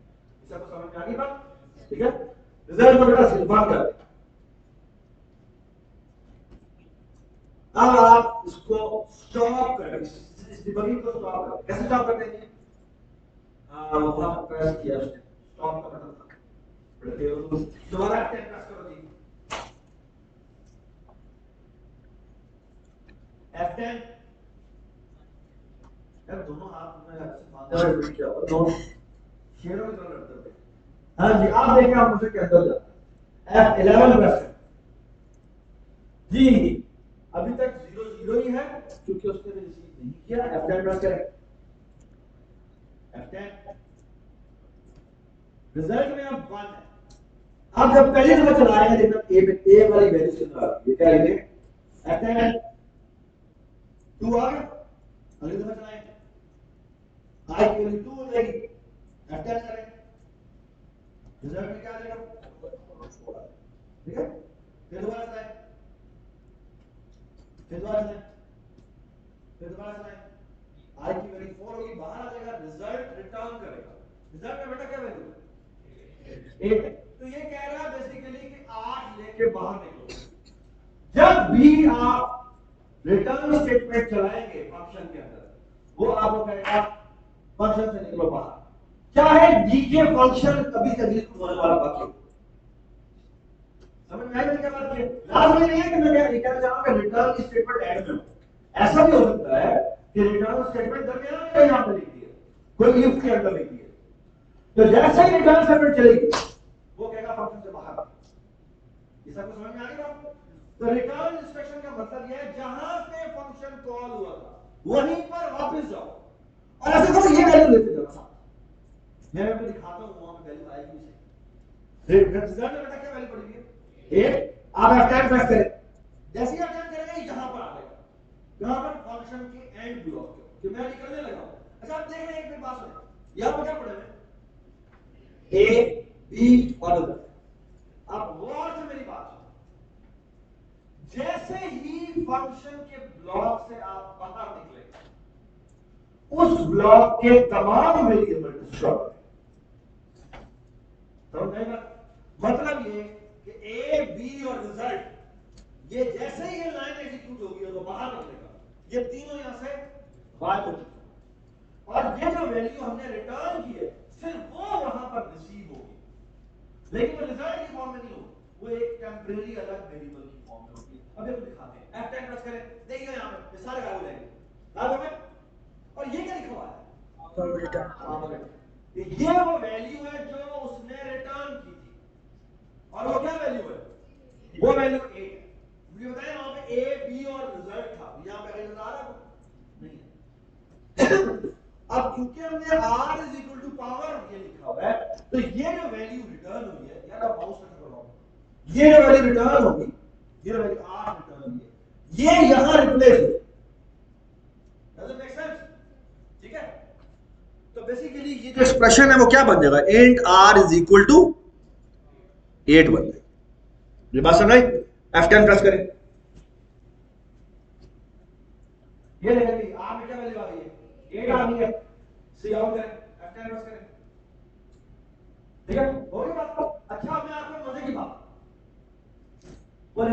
इसे आपको समझ में आ गई बात, ठीक है। रिजल्ट को बेटा सिर्फ 1 कर दें। अब आप इसको स्टॉप करें, इस डिबगिंग को स्टॉप करें। कैसे स्टॉप करते हैं? वहां प्रेस किया उसने, स्टॉप का बटन था, दोबारा प्रेस करो जी, F10। यार दोनों हाथ में ऐसे बांधे हुए बैठ जाओ, दोनों शेरों की तरह लड़ते हुए। हाँ जी आप देखिए, आप मुझे के अंदर जाते हैं, F11 प्रेस करें जी। अभी तक 0 0 ही है क्योंकि उसने रिसीव नहीं किया। F10 प्रेस करें, F10 रिजल्ट में अब 1 है। अब जब पहली दफा चलाएंगे देखना ए वाली वैल्यू से आ रही है, क्या लिखेंगे F10 2 आ गया, अगली दफा चलाएंगे i की वैल्यू 2 हो जाएगी, F10 करें, रिजल्ट में क्या आ जाएगा, ठीक है। फिर दोबारा चलाएं, फिर दोबारा चलाएं, फिर दोबारा चलाएं, i की वैल्यू 4 होगी, बाहर आ जाएगा, रिजल्ट रिटर्न करेगा। रिजल्ट में बेटा क्या वैल्यू है 8, तो ये कह रहा है बेसिकली कि 8 लेके बाहर निकलो। जब भी आप रिटर्न स्टेटमेंट चलाएंगे फंक्शन के अंदर, वो आपको कहेगा फंक्शन से निकलो बाहर, चाहे डीके फंक्शन कभी एग्जीक्यूट होने वाला बाकी हो। समझ में आया क्या बात है? लाजमी नहीं है कि मैं कहना चाहूंगा कि रिटर्न स्टेटमेंट एंड में हो, ऐसा भी हो सकता है कि रिटर्न स्टेटमेंट दरमियान में यहां पे लिख दिया, कोई इफ के अंदर लिख दिया, तो जैसे ही रिटर्न स्टेटमेंट चलेगी वो कहेगा फंक्शन से बाहर। ये सब समझ में आ गया? तो रिटर्न इंस्ट्रक्शन का मतलब यह है जहां से फंक्शन कॉल हुआ था वहीं पर वापस जाओ और ऐसे करो ये वैल्यू लेते जाओ साथ। मैं आपको दिखाता हूं वहां पे वैल्यू आएगी उसे रिजल्ट में बेटा क्या वैल्यू पड़ेगी 8। आप F10 प्रेस करें, जैसे ही F10 करेंगे यहां पर आ जाएगा, यहां पर फंक्शन के एंड ब्लॉक कि मैं निकलने लगा हूं। अच्छा आप देख रहे हैं एक मिनट बात सुने, यहां पर क्या पढ़े हैं A B और रिजल्ट। अब गौर से मेरी बात सुनो, जैसे ही फंक्शन के ब्लॉक से आप बाहर निकलेंगे उस ब्लॉक के तमाम वेरिएबल डिस्ट्रॉय। मतलब ये कि ए बी और रिजल्ट ये जैसे ही ये लाइन एग्जीक्यूट होगी और वो बाहर निकलेगा, ये तीनों यहां से गायब हो चुके हैं और ये जो वैल्यू हमने रिटर्न की है सिर्फ वो वहां पर रिसीव होगी, लेकिन वो रिजल्ट की फॉर्म में नहीं होगी, वो एक टेंपरेरी अलग वेरिएबल की फॉर्म में होगी। अब ये दिखाते हैं, F10 प्रेस करें, देखिए यहां पे ये सारे गायब हो जाएंगे, गायब हो गए। और ये क्या लिखा हुआ है ये वो वैल्यू है जो उसने रिटर्न की थी और वो क्या वैल्यू है, वो वैल्यू 8 है। मुझे बताएं वहां पे ए बी और रिजल्ट था, यहां पे नजर आ रहा है नहीं है। अब क्योंकि हमने r is equal to power ये लिखा हुआ है तो ये जो वैल्यू रिटर्न हुई है, यार आप माउस रख रहा हूं, ये जो वैल्यू रिटर्न होगी, ये वैल्यू r रिटर्न हुई है, ये यहां रिप्लेस हो। Does it make sense? ठीक है, तो बेसिकली ये जो एक्सप्रेशन है वो क्या बन जाएगा, int r is equal to 8 बन जाएगा। ये बात समझ आई? F10 प्रेस करें, ये देखेंगे r में क्या वैल्यू आ गई है, 8 आ गई है। सी आउट करें, F10 प्रेस करें, ठीक है, हो गई बात। अच्छा मैं आपको मजे की बात बोले,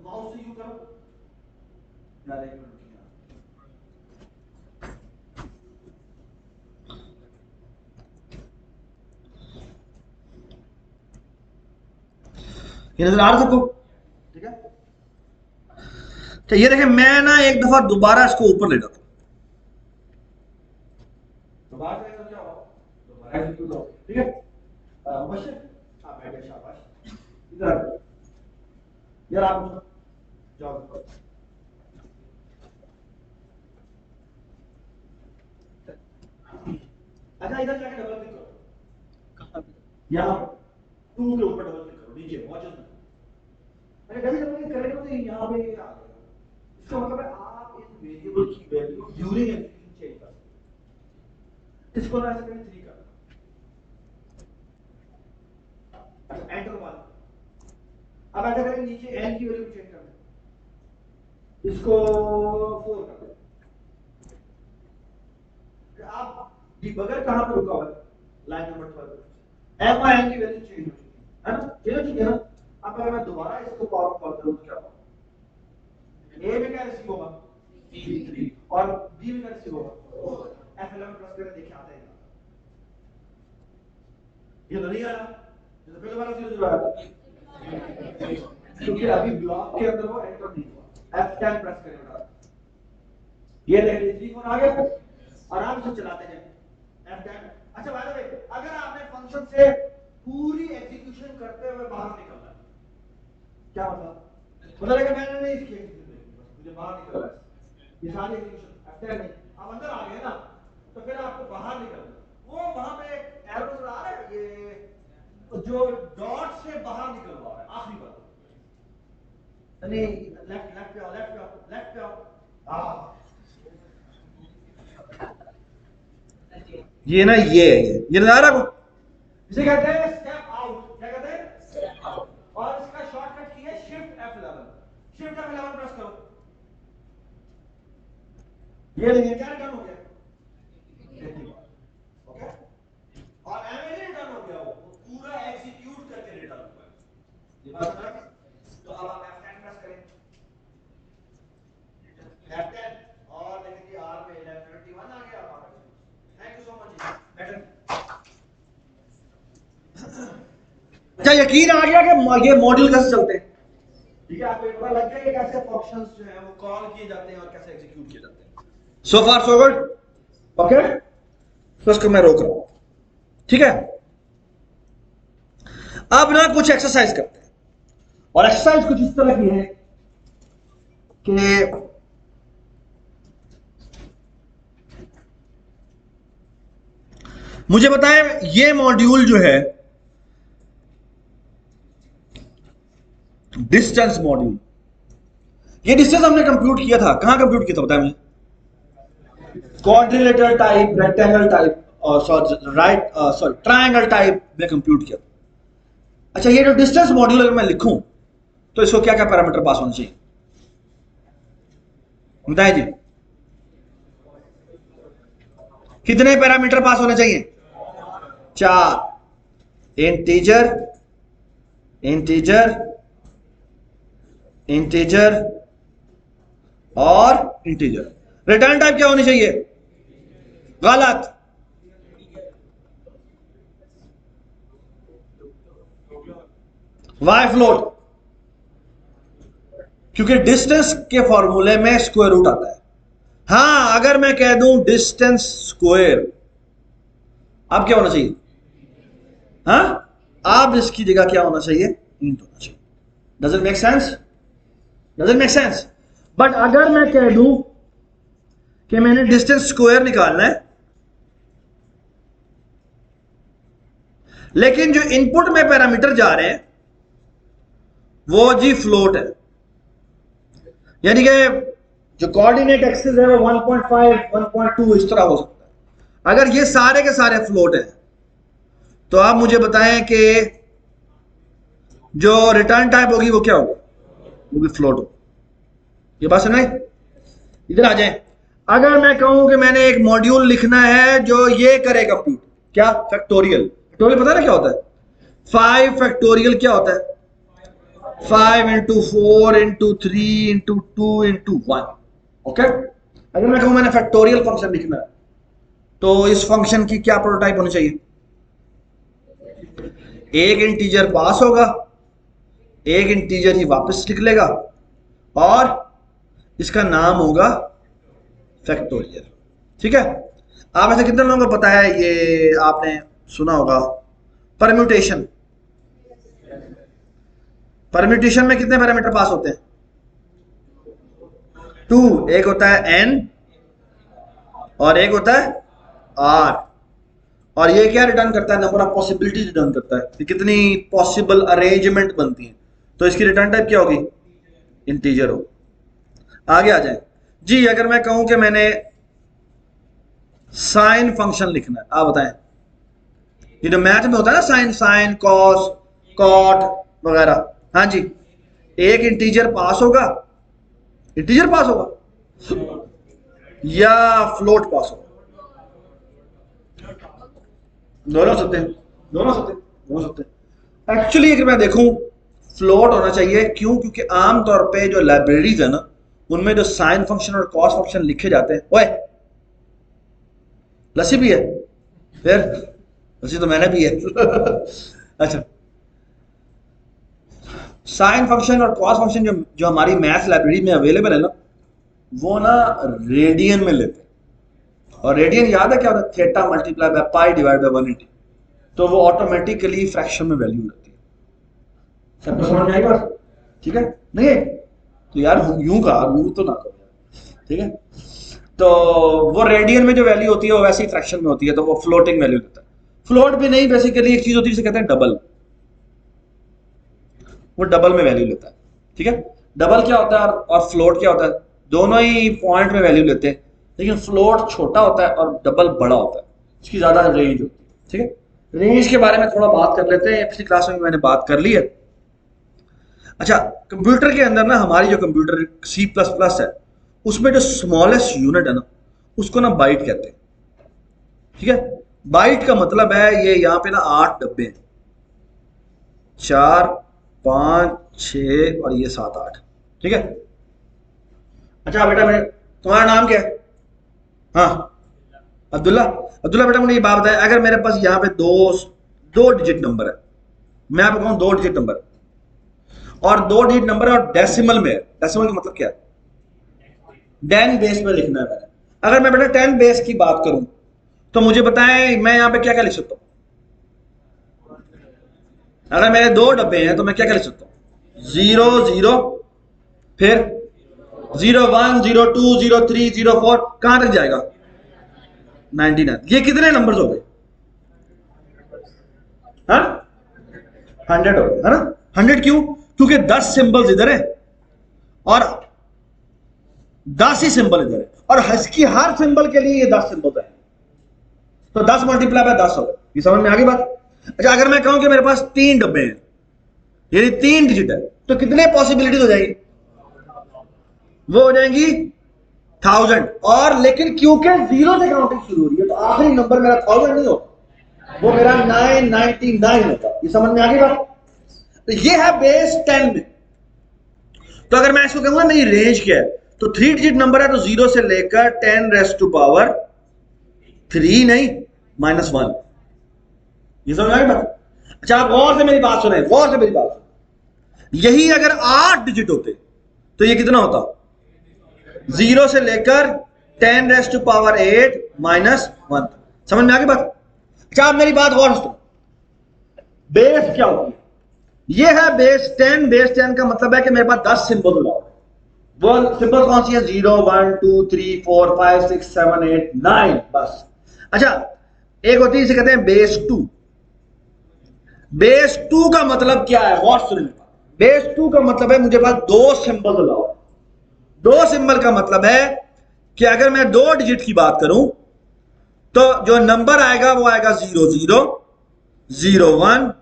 माउस से यू करो यार, एक मिनट ये नजर आ रहा सबको? ठीक है, तो ये देखें मैं ना एक दफा दोबारा इसको ऊपर ले जाता हूं, दोबारा से क्या हो, दोबारा एग्जीक्यूट हो, ठीक है। मुबशिर आप बैठे, शाबाश, इधर यार आप जाओ। अच्छा इधर जाके डबल क्लिक करो, यहाँ टू के ऊपर डबल क्लिक करो, नीचे वॉचेस में। अरे डबल क्लिक करेंगे तो यहाँ पे आ जाएगा, इसका मतलब है आप इस वेरिएबल की वैल्यू ड्यूरिंग एग्जीक्यूशन चेंज कर सकते हैं। इसको ना ऐसे करें 3 कर, अच्छा एंटर मार, अब ऐसा करें नीचे n की वैल्यू चेंज कर दें, इसको 4 कर दें। आप डिबगर कहां पे रुका हुआ है, लाइन नंबर 12 एम और एन की वैल्यू चेंज हो चुकी है ना, चेंज हो चुकी है ना। अब अगर मैं दोबारा इसको फॉर्म कर दूं तो क्या होगा, ए में क्या रिसीव होगा 3 और बी में क्या रिसीव होगा, F11 प्रेस करें, देखिए आता है, ये तो नहीं आ रहा, ये तो पहले बार 0 आया क्योंकि अभी ब्लॉक के अंदर वो एंटर नहीं हुआ। F10 प्रेस करें बेटा, ये देखिए 3 आ गया, आराम से चलाते हैं F10। अच्छा बाय द वे, अगर आपने फंक्शन से पूरी एग्जीक्यूशन करते हुए बाहर निकलना है, क्या मतलब है कि मैंने नहीं इसकी एग्जीक्यूशन, मुझे बाहर निकलना है, ये सारी एग्जीक्यूशन F10 नहीं, आप अंदर आ गए ना, तो फिर आपको बाहर निकलना, वो वहां पे एरो नजर आ रहा है, ये जो डॉट से बाहर निकलवा रहा है आखिरी बार, नहीं लेफ्ट लेफ्ट पे आओ, लेफ्ट पे आओ, लेफ्ट पे आओ, हाँ ये ना ये है, ये नजर आ रहा है, इसे कहते हैं स्टेप आउट, क्या कहते हैं स्टेप आउट, और इसका शॉर्टकट की है shift F11, shift F11 press करो, ये देखिए क्या रिटर्न हो गया, ओके, और एमएल रिटर्न हो गया, वो पूरा एग्जीक्यूट करके रिटर्न हुआ है, ये बात समझ। तो अब आप F10 प्रेस करें, F10 और देखिए R में 1151 आ गया, thank you so much, better. अच्छा यकीन आ गया कि ये मॉड्यूल कैसे चलते हैं, ठीक है, आपको पता लग गया कि कैसे फंक्शंस जो है वो कॉल किए जाते हैं और कैसे एग्जीक्यूट किए जाते हैं। सो फार सो गुड, ओके, तो इसको मैं रोक रहा हूं, ठीक है। अब ना कुछ एक्सरसाइज करते हैं, और एक्सरसाइज कुछ इस तरह की है कि मुझे बताएं ये मॉड्यूल जो है डिस्टेंस मॉड्यूल, ये डिस्टेंस हमने कंप्यूट किया था, कहां कंप्यूट किया था बताएं मुझे? क्वाड्रिलेटरल टाइप, रेक्टेंगल टाइप और सॉरी ट्रायंगल टाइप में कंप्यूट किया। अच्छा, ये जो डिस्टेंस मॉड्यूल अगर मैं लिखूं तो इसको क्या क्या पैरामीटर पास होने चाहिए बताएं जी? कितने पैरामीटर पास होने चाहिए? 4। इंटीजर, इंटीजर, इंटीजर और इंटीजर। रिटर्न टाइप क्या होनी चाहिए? गलत। वाई फ्लोट, क्योंकि डिस्टेंस के फॉर्मूले में स्क्वायर रूट आता है। हां, अगर मैं कह दूं डिस्टेंस स्क्वायर, अब क्या होना चाहिए? हाँ, अब इसकी जगह क्या होना चाहिए? इंट होना चाहिए। Does it make sense? Does it make sense? But अगर मैं कह दूं कि मैंने डिस्टेंस स्क्वायर निकालना है, लेकिन जो इनपुट में पैरामीटर जा रहे हैं वो जी फ्लोट है, यानी कि जो कोऑर्डिनेट एक्सिस है वो 1.5, 1.2 इस तरह हो सकता है। अगर ये सारे के सारे फ्लोट हैं तो आप मुझे बताएं कि जो रिटर्न टाइप होगी वो क्या होगी? वो भी फ्लोट होगी। ये बात सुन रहे? इधर आ जाए। अगर मैं कहूं कि मैंने एक मॉड्यूल लिखना है जो ये करे कंप्यूट, क्या? फैक्टोरियल। फैक्टोरियल पता है ना क्या होता है? 5 फैक्टोरियल क्या होता है? 5 into 4 into 3 into 2 into 1। Okay, अगर मैं कहूं मैंने फैक्टोरियल फंक्शन लिखना है तो इस फंक्शन की क्या प्रोटोटाइप होनी चाहिए? एक इंटीजर पास होगा, एक इंटीजर ही वापस लिख लेगा और इसका नाम होगा फैक्टोरियल। ठीक है? आप ऐसे कितने लोगों को पता है, ये आपने सुना होगा परम्यूटेशन। परम्यूटेशन में कितने पैरामीटर पास होते हैं? 2। एक होता है n और एक होता है r। और ये क्या रिटर्न करता है? नंबर ऑफ पॉसिबिलिटीज रिटर्न करता है कि कितनी पॉसिबल अरेंजमेंट बनती है। तो इसकी रिटर्न टाइप क्या होगी? इंटीजर हो। आगे आ जाए जी। अगर मैं कहूं कि मैंने साइन फंक्शन लिखना है, आप बताएं। ये जो मैथ में होता है ना, साइन, साइन, कॉस, कॉट वगैरह, हाँ जी, एक इंटीजर पास होगा, इंटीजर पास होगा या फ्लोट पास होगा? दोनों सकते हैं, दोनों सकते हैं, दोनों सकते हैं। एक्चुअली अगर मैं देखूं फ्लोट होना चाहिए। क्यों? क्योंकि आमतौर पे जो लाइब्रेरीज है ना, उनमें जो साइन फंक्शन और कॉस फंक्शन लिखे जाते हैं, ओए लस्सी भी है फिर? लस्सी तो मैंने भी है अच्छा, साइन फंक्शन और कॉस फंक्शन जो जो हमारी मैथ लाइब्रेरी में अवेलेबल है ना, वो ना रेडियन में लेते हैं। और रेडियन याद है क्या होता है? Theta multiply by pi divide by 180। तो वो ऑटोमेटिकली फ्रैक्शन में वैल्यू रहती है। सबको समझ में आई बात? ठीक है? नहीं है तो यार यूं का यूं तो ना करो, ठीक है? तो वो रेडियन में जो वैल्यू होती है वो वैसे ही फ्रैक्शन में होती है, तो वो फ्लोटिंग वैल्यू देता है। फ्लोट भी नहीं, बेसिकली एक चीज होती है जिसे कहते हैं डबल। वो डबल में वैल्यू लेता है। ठीक है? डबल क्या होता है और फ्लोट क्या होता है? दोनों ही पॉइंट में वैल्यू लेते हैं, लेकिन फ्लोट छोटा होता है और डबल बड़ा होता है, इसकी ज्यादा रेंज होती है। ठीक है? रेंज के बारे में थोड़ा बात कर लेते हैं, पिछली क्लास में मैंने बात कर ली है। अच्छा, कंप्यूटर के अंदर ना, हमारी जो कंप्यूटर C++ है, उसमें जो स्मॉलेस्ट यूनिट है ना, उसको ना बाइट कहते हैं। ठीक है? बाइट का मतलब है ये यहाँ पे ना 8 डब्बे हैं, 4, 5, 6 और ये 7, 8। ठीक है? अच्छा बेटा, मैं तुम्हारा नाम क्या है? हाँ, अब्दुल्ला। अब्दुल्ला बेटा, मुझे ये बात बताया, अगर मेरे पास यहाँ पे दो डिजिट नंबर है, मैं आपको कहूँ 2 डिजिट नंबर और 2 डिजिट नंबर और डेसिमल में है। डेसिमल का मतलब क्या है? 10 बेस में लिखना है मैंने। अगर मैं बेटा 10 बेस की बात करूं तो मुझे बताएं मैं यहां पे क्या क्या लिख सकता हूं? अगर मेरे 2 डब्बे हैं तो मैं क्या क्या लिख सकता हूं? 0 0, फिर 0 1 0 2 0 3 0 4, कहां तक जाएगा 99। ये कितने नंबर्स हो गए? हाँ 100 हो गए, है ना। 100 क्यों? क्योंकि 10 सिंबल्स इधर है और 10 ही सिंबल इधर है, और इसकी हर सिंबल के लिए ये 10 सिंबल है, तो 10 मल्टीप्लाई बाय 10 हो गया। ये समझ में आ गई बात? अच्छा, अगर मैं कहूं कि मेरे पास 3 डब्बे हैं, यानी 3 डिजिट है, तो कितने पॉसिबिलिटीज हो जाएगी? वो हो जाएंगी 1000। और लेकिन क्योंकि 0 से काउंटिंग शुरू हो रही है, तो आखिरी नंबर मेरा 1000 नहीं होगा, वो मेरा 999 होगा। ये समझ में आ गई बात? तो ये है बेस 10 में। तो अगर मैं इसको कहूंगा मेरी रेंज क्या है, तो 3 डिजिट नंबर है, तो 0 से लेकर 10⁻³ नहीं -1। ये समझ में आ गई बात? अच्छा, आप गौर से मेरी बात सुने, गौर से मेरी बात सुने। यही अगर 8 डिजिट होते तो ये कितना होता? 0 से लेकर 10⁸ -1। समझ में आ गई बात? अच्छा, आप मेरी बात गौर से सुनो। बेस क्या होती है? ये है बेस 10। बेस 10 का मतलब है कि मेरे पास 10 सिंबल हो। वो सिंबल कौन सी है? 0 1 2 3 4 5 6 7 8 9, बस। अच्छा, एक होती है, इसे कहते हैं बेस 2। बेस 2 का मतलब क्या है? गौर सुनिए। बेस 2 का मतलब है मुझे पास 2 सिंबल लाओ। 2 सिंबल का मतलब है कि अगर मैं 2 डिजिट की बात करूं, तो जो नंबर आएगा वो आएगा 0 0 0 1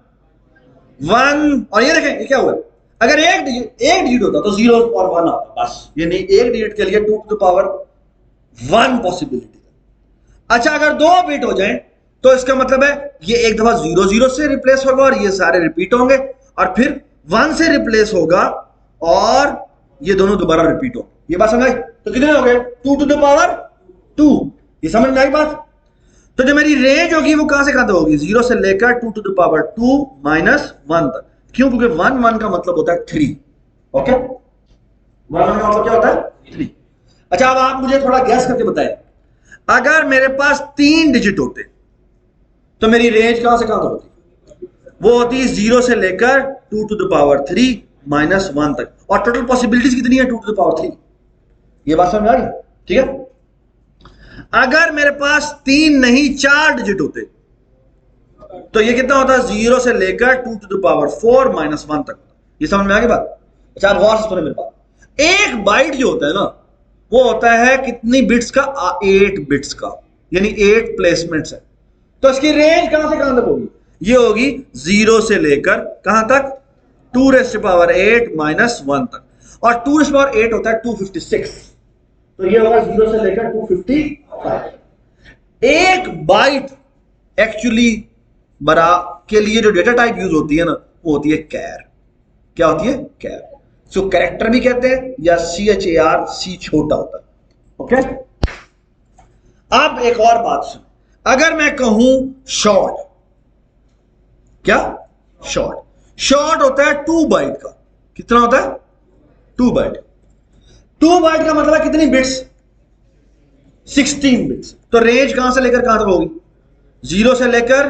1। और ये देखें, ये क्या हुआ? अगर एक डिजिट होता तो 0 और 1 आता, बस। ये नहीं, एक डिजिट के लिए 2⁻1 पॉसिबिलिटी। अच्छा, अगर 2 बिट हो जाए तो इसका मतलब है ये एक दफा 0 0 से रिप्लेस होगा और ये सारे रिपीट होंगे, और फिर 1 से रिप्लेस होगा और ये दोनों दोबारा रिपीट होंगे। ये बात समझ आई? तो कितने हो गए? 2⁻2। ये समझ में आई बात? तो जो मेरी रेंज होगी वो कहां से कहां तक होगी? 0 से लेकर 2⁻2 -1 तक। क्यों? क्योंकि 1 1 का मतलब होता है 3। ओके, 1 1 का मतलब क्या होता है? 3। अच्छा, अब आप मुझे थोड़ा गैस करके बताएं, अगर मेरे पास 3 डिजिट होते तो मेरी रेंज कहां से कहां तक होती? वो होती 0 से लेकर 2⁻3 -1 तक। और टोटल पॉसिबिलिटीज कितनी है? 2⁻3। ये बात समझ में आ गई? ठीक है। अगर मेरे पास 3 नहीं 4 डिजिट होते तो ये कितना होता है? 0 से लेकर 2⁻4 -1 तक। ये समझ में आ गई बात? अच्छा, आप गौर से सुने मेरे पास। एक बाइट जो होता है ना, वो होता है कितनी बिट्स का? 8 बिट्स का, यानी 8 प्लेसमेंट्स है। तो इसकी रेंज कहां से कहां तक होगी? ये होगी 0 से लेकर कहां तक? 2⁸ -1 तक। और 2⁸ होता है 256, तो ये होगा 0 से लेकर 255। एक बाइट एक्चुअली बरा के लिए जो डेटा टाइप यूज होती है ना, वो होती है कैर। क्या होती है? कैर। सो कैरेक्टर भी कहते हैं, या CHAR, C छोटा होता है। ओके, अब एक और बात सुन। अगर मैं कहूं शॉर्ट, क्या? शॉर्ट होता है 2 बाइट का। कितना होता है? 2 बाइट। 2 बाइट का मतलब है कितनी बिट्स? 16 बिट्स। तो रेंज कहां से लेकर कहां तक होगी? 0 से लेकर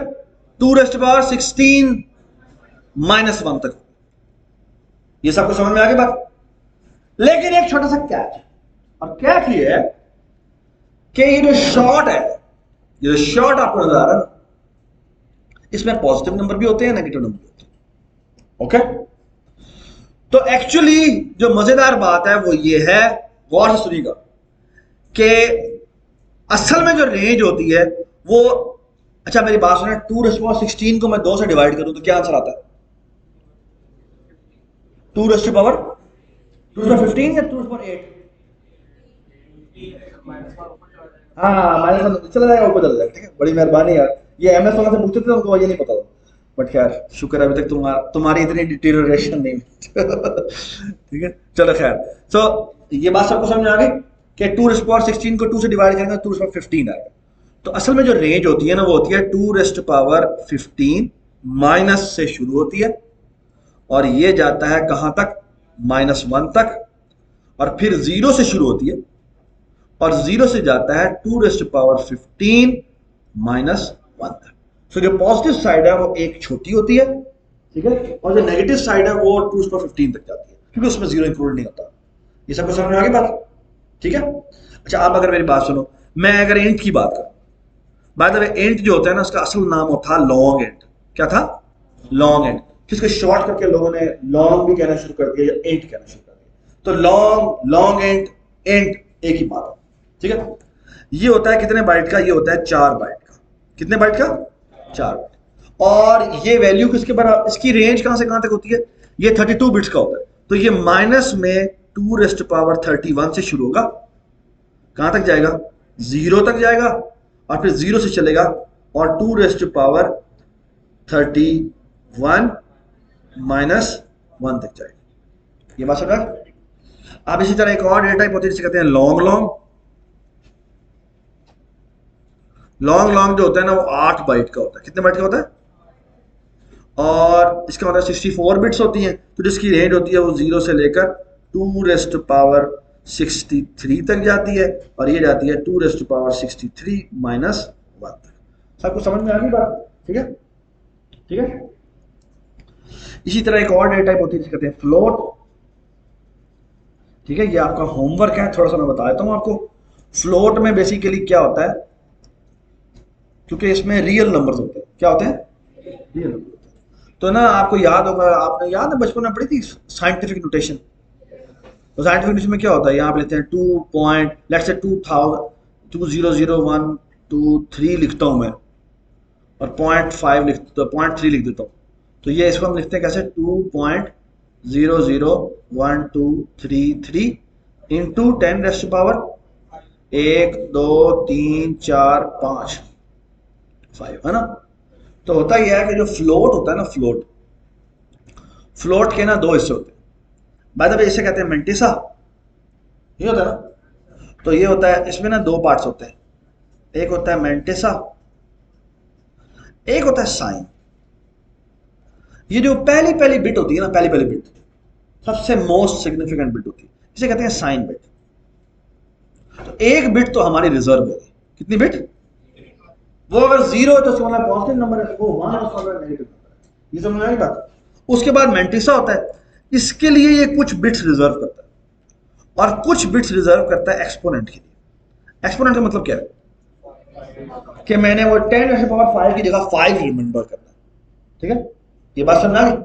2⁻16 -1 तक। ये सबको समझ में आ गई बात? लेकिन एक छोटा सा कैच, और कैच ये है कि ये जो शॉर्ट है, ये जो शॉर्ट आपको नजर आ रहा है, इसमें पॉजिटिव नंबर भी होते हैं, नेगेटिव नंबर भी होते हैं। ओके, तो एक्चुअली जो मजेदार बात है वो ये है, गौर से सुनिएगा, कि असल में जो रेंज होती है वो, अच्छा मेरी बात सुने, 2⁻16 को मैं 2 से डिवाइड करूं तो क्या आंसर आता है? 2⁻15 या 2⁻8? हाँ, माइनस चला जाएगा, ऊपर चला जाएगा। ठीक है, बड़ी मेहरबानी यार। ये MS वाला से पूछते थे, उनको ये नहीं पता था, बट खैर शुक्र है अभी तक तुम्हारी इतनी डिटेरियोरेशन नहीं ठीक है, चलो खैर। तो ये बात सबको समझ में आ गई कि 2⁻16 को 2 से डिवाइड करेंगे तो 2⁻15 आएगा। तो असल में जो रेंज होती है ना, वो होती है 2⁻15 माइनस से शुरू होती है और ये जाता है कहां तक? -1 तक, और फिर 0 से शुरू होती है और 0 से जाता है 2⁻15 -1 तक। सो जो पॉजिटिव साइड है वो एक छोटी होती है ठीक है, और जो नेगेटिव साइड है वो 2 पर 15 तक जाती है, क्योंकि उसमें जीरो इंक्लूड नहीं होता। ये सबको समझ में आ गई बात? ठीक है। अच्छा, आप अगर मेरी बात सुनो, मैं अगर इंट की बात करूं, बाय द वे इंट जो होता है ना, उसका असल नाम था लॉन्ग इंट। क्या था? Long int. जिसको शॉर्ट करके लोगों ने लॉन्ग भी कहना शुरू कर दिया या इंट कहना शुरू कर दिया। तो लॉन्ग, लॉन्ग इंट, इंट एक ही बात है। ठीक है। ये होता है कितने बाइट का? ये होता है 4 बाइट का। कितने बाइट का? 4 बाइट। और ये वैल्यू किसके बराबर, इसकी रेंज कहां से कहां तक होती है? ये 32 बिट्स का होता है। तो ये माइनस में 2 raised to power 31 से शुरू होगा, कहां तक जाएगा? 0 तक जाएगा, और फिर 0 से चलेगा और 2 raised to power 31 -1 तक जाएगा। ये बात समझ? अब इसी तरह एक और डेटा टाइप होती है जिसे कहते हैं लॉन्ग लॉन्ग। लॉन्ग लॉन्ग जो होता है ना, वो 8 बाइट का होता है। कितने बाइट का होता है? और इसका मतलब 64 बिट्स होती हैं, तो जिसकी रेंज होती है वो 0 से लेकर 2 raised to power 63 तक जाती है, और ये जाती है 2 raised to power 63 -1 तक। सबको समझ में आ गई बात? ठीक है, ठीक है। इसी तरह एक और डेटा टाइप होती है जिसे कहते हैं फ्लोट। ठीक है, ये आपका होमवर्क है, थोड़ा सा मैं बता देता हूँ आपको। फ्लोट में बेसिकली क्या होता है, क्योंकि इसमें रियल नंबर्स होते हैं। क्या होते हैं? Real number. तो ना आपको याद होगा, आपने याद है बचपन में पढ़ी थी साइंटिफिक नोटेशन। तो साइंटिफिक नोटेशन में क्या होता है, यहाँ पे लेते हैं 2 पॉइंट, लेट्स से 200123 लिखता हूँ मैं, और 0.5 लिख, तो 0.3 लिख देता हूँ। तो ये इसको हम लिखते हैं कैसे? 2.001233 इंटू 10⁻⁴ है ना। तो होता यह है कि जो फ्लोट होता है ना, फ्लोट, फ्लोट के ना 2 हिस्से होते हैं। बाय द वे इसे कहते हैं मेंटिसा। ये होता है ना, तो ये होता है, इसमें ना 2 पार्ट्स होते हैं। एक होता है मेंटिसा, एक होता है साइन। ये जो पहली पहली बिट होती है ना, पहली पहली बिट सबसे मोस्ट सिग्निफिकेंट बिट होती है, इसे कहते हैं साइन बिट। तो एक बिट तो हमारी रिजर्व होगी। कितनी बिट? वो अगर 0 है तो उसका मतलब पॉजिटिव नंबर है, वो 1 है उसका मतलब नेगेटिव नंबर है। ये समझ में आई बात? उसके बाद मेंटिसा होता है, इसके लिए ये कुछ बिट्स रिजर्व करता है, और कुछ बिट्स रिजर्व करता है एक्सपोनेंट के लिए। एक्सपोनेंट का मतलब क्या है? कि मैंने वो 10⁻⁵ की जगह 5 रिमेंबर करना है। ठीक है, ये बात समझ आ गई?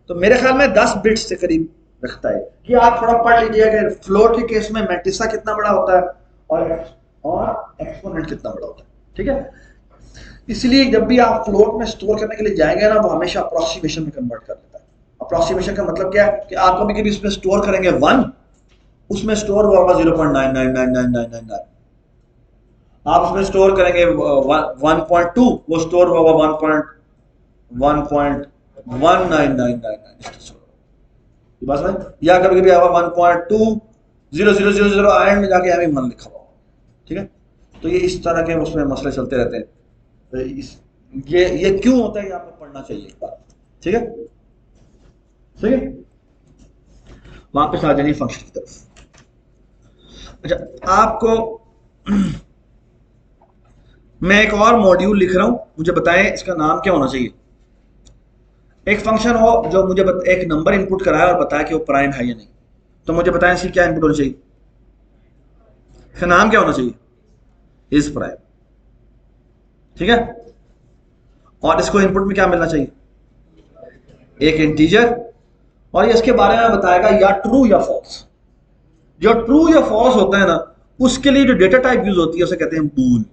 तो मेरे ख्याल में 10 बिट्स से करीब रखता है। कि आप थोड़ा पढ़ लीजिए कि फ्लोट के केस में मेंटिसा कितना बड़ा होता है और एक्सपोनेंट कितना बड़ा होता है। ठीक है, इसलिए जब भी आप फ्लोट में स्टोर करने के लिए जाएंगे ना, वो हमेशा अप्रोक्सीमेशन में कन्वर्ट कर लेता है। अप्रोक्सीमेशन का मतलब क्या है कि आप कभी कभी उसमें स्टोर करेंगे 1, उसमें स्टोर हुआ होगा 0.999999। आप उसमें स्टोर करेंगे 1.2, वो स्टोर हुआ होगा 1.19999। ये बात समझ? या कभी कभी आएगा 1.20000 एंड में जाके एम 1 लिखा हुआ। ठीक है, तो ये इस तरह के उसमें मसले चलते रहते हैं। तो ये क्यों होता है, ये आपको पढ़ना चाहिए एक बार। ठीक है, ठीक है। वापस आ जाइए फंक्शन की तरफ। अच्छा, आपको मैं एक और मॉड्यूल लिख रहा हूं, मुझे बताएं इसका नाम क्या होना चाहिए। एक फंक्शन हो जो मुझे एक नंबर इनपुट कराए और बताए कि वो प्राइम है या नहीं, तो मुझे बताएं इसकी क्या इनपुट होनी चाहिए, इसका नाम क्या होना चाहिए? Is prime. ठीक है, और इसको इनपुट में क्या मिलना चाहिए? एक इंटीजर, और ये इसके बारे में बताएगा या ट्रू या फॉल्स। जो ट्रू या फॉल्स होता है ना, उसके लिए जो डेटा टाइप यूज होती है उसे कहते हैं बूल।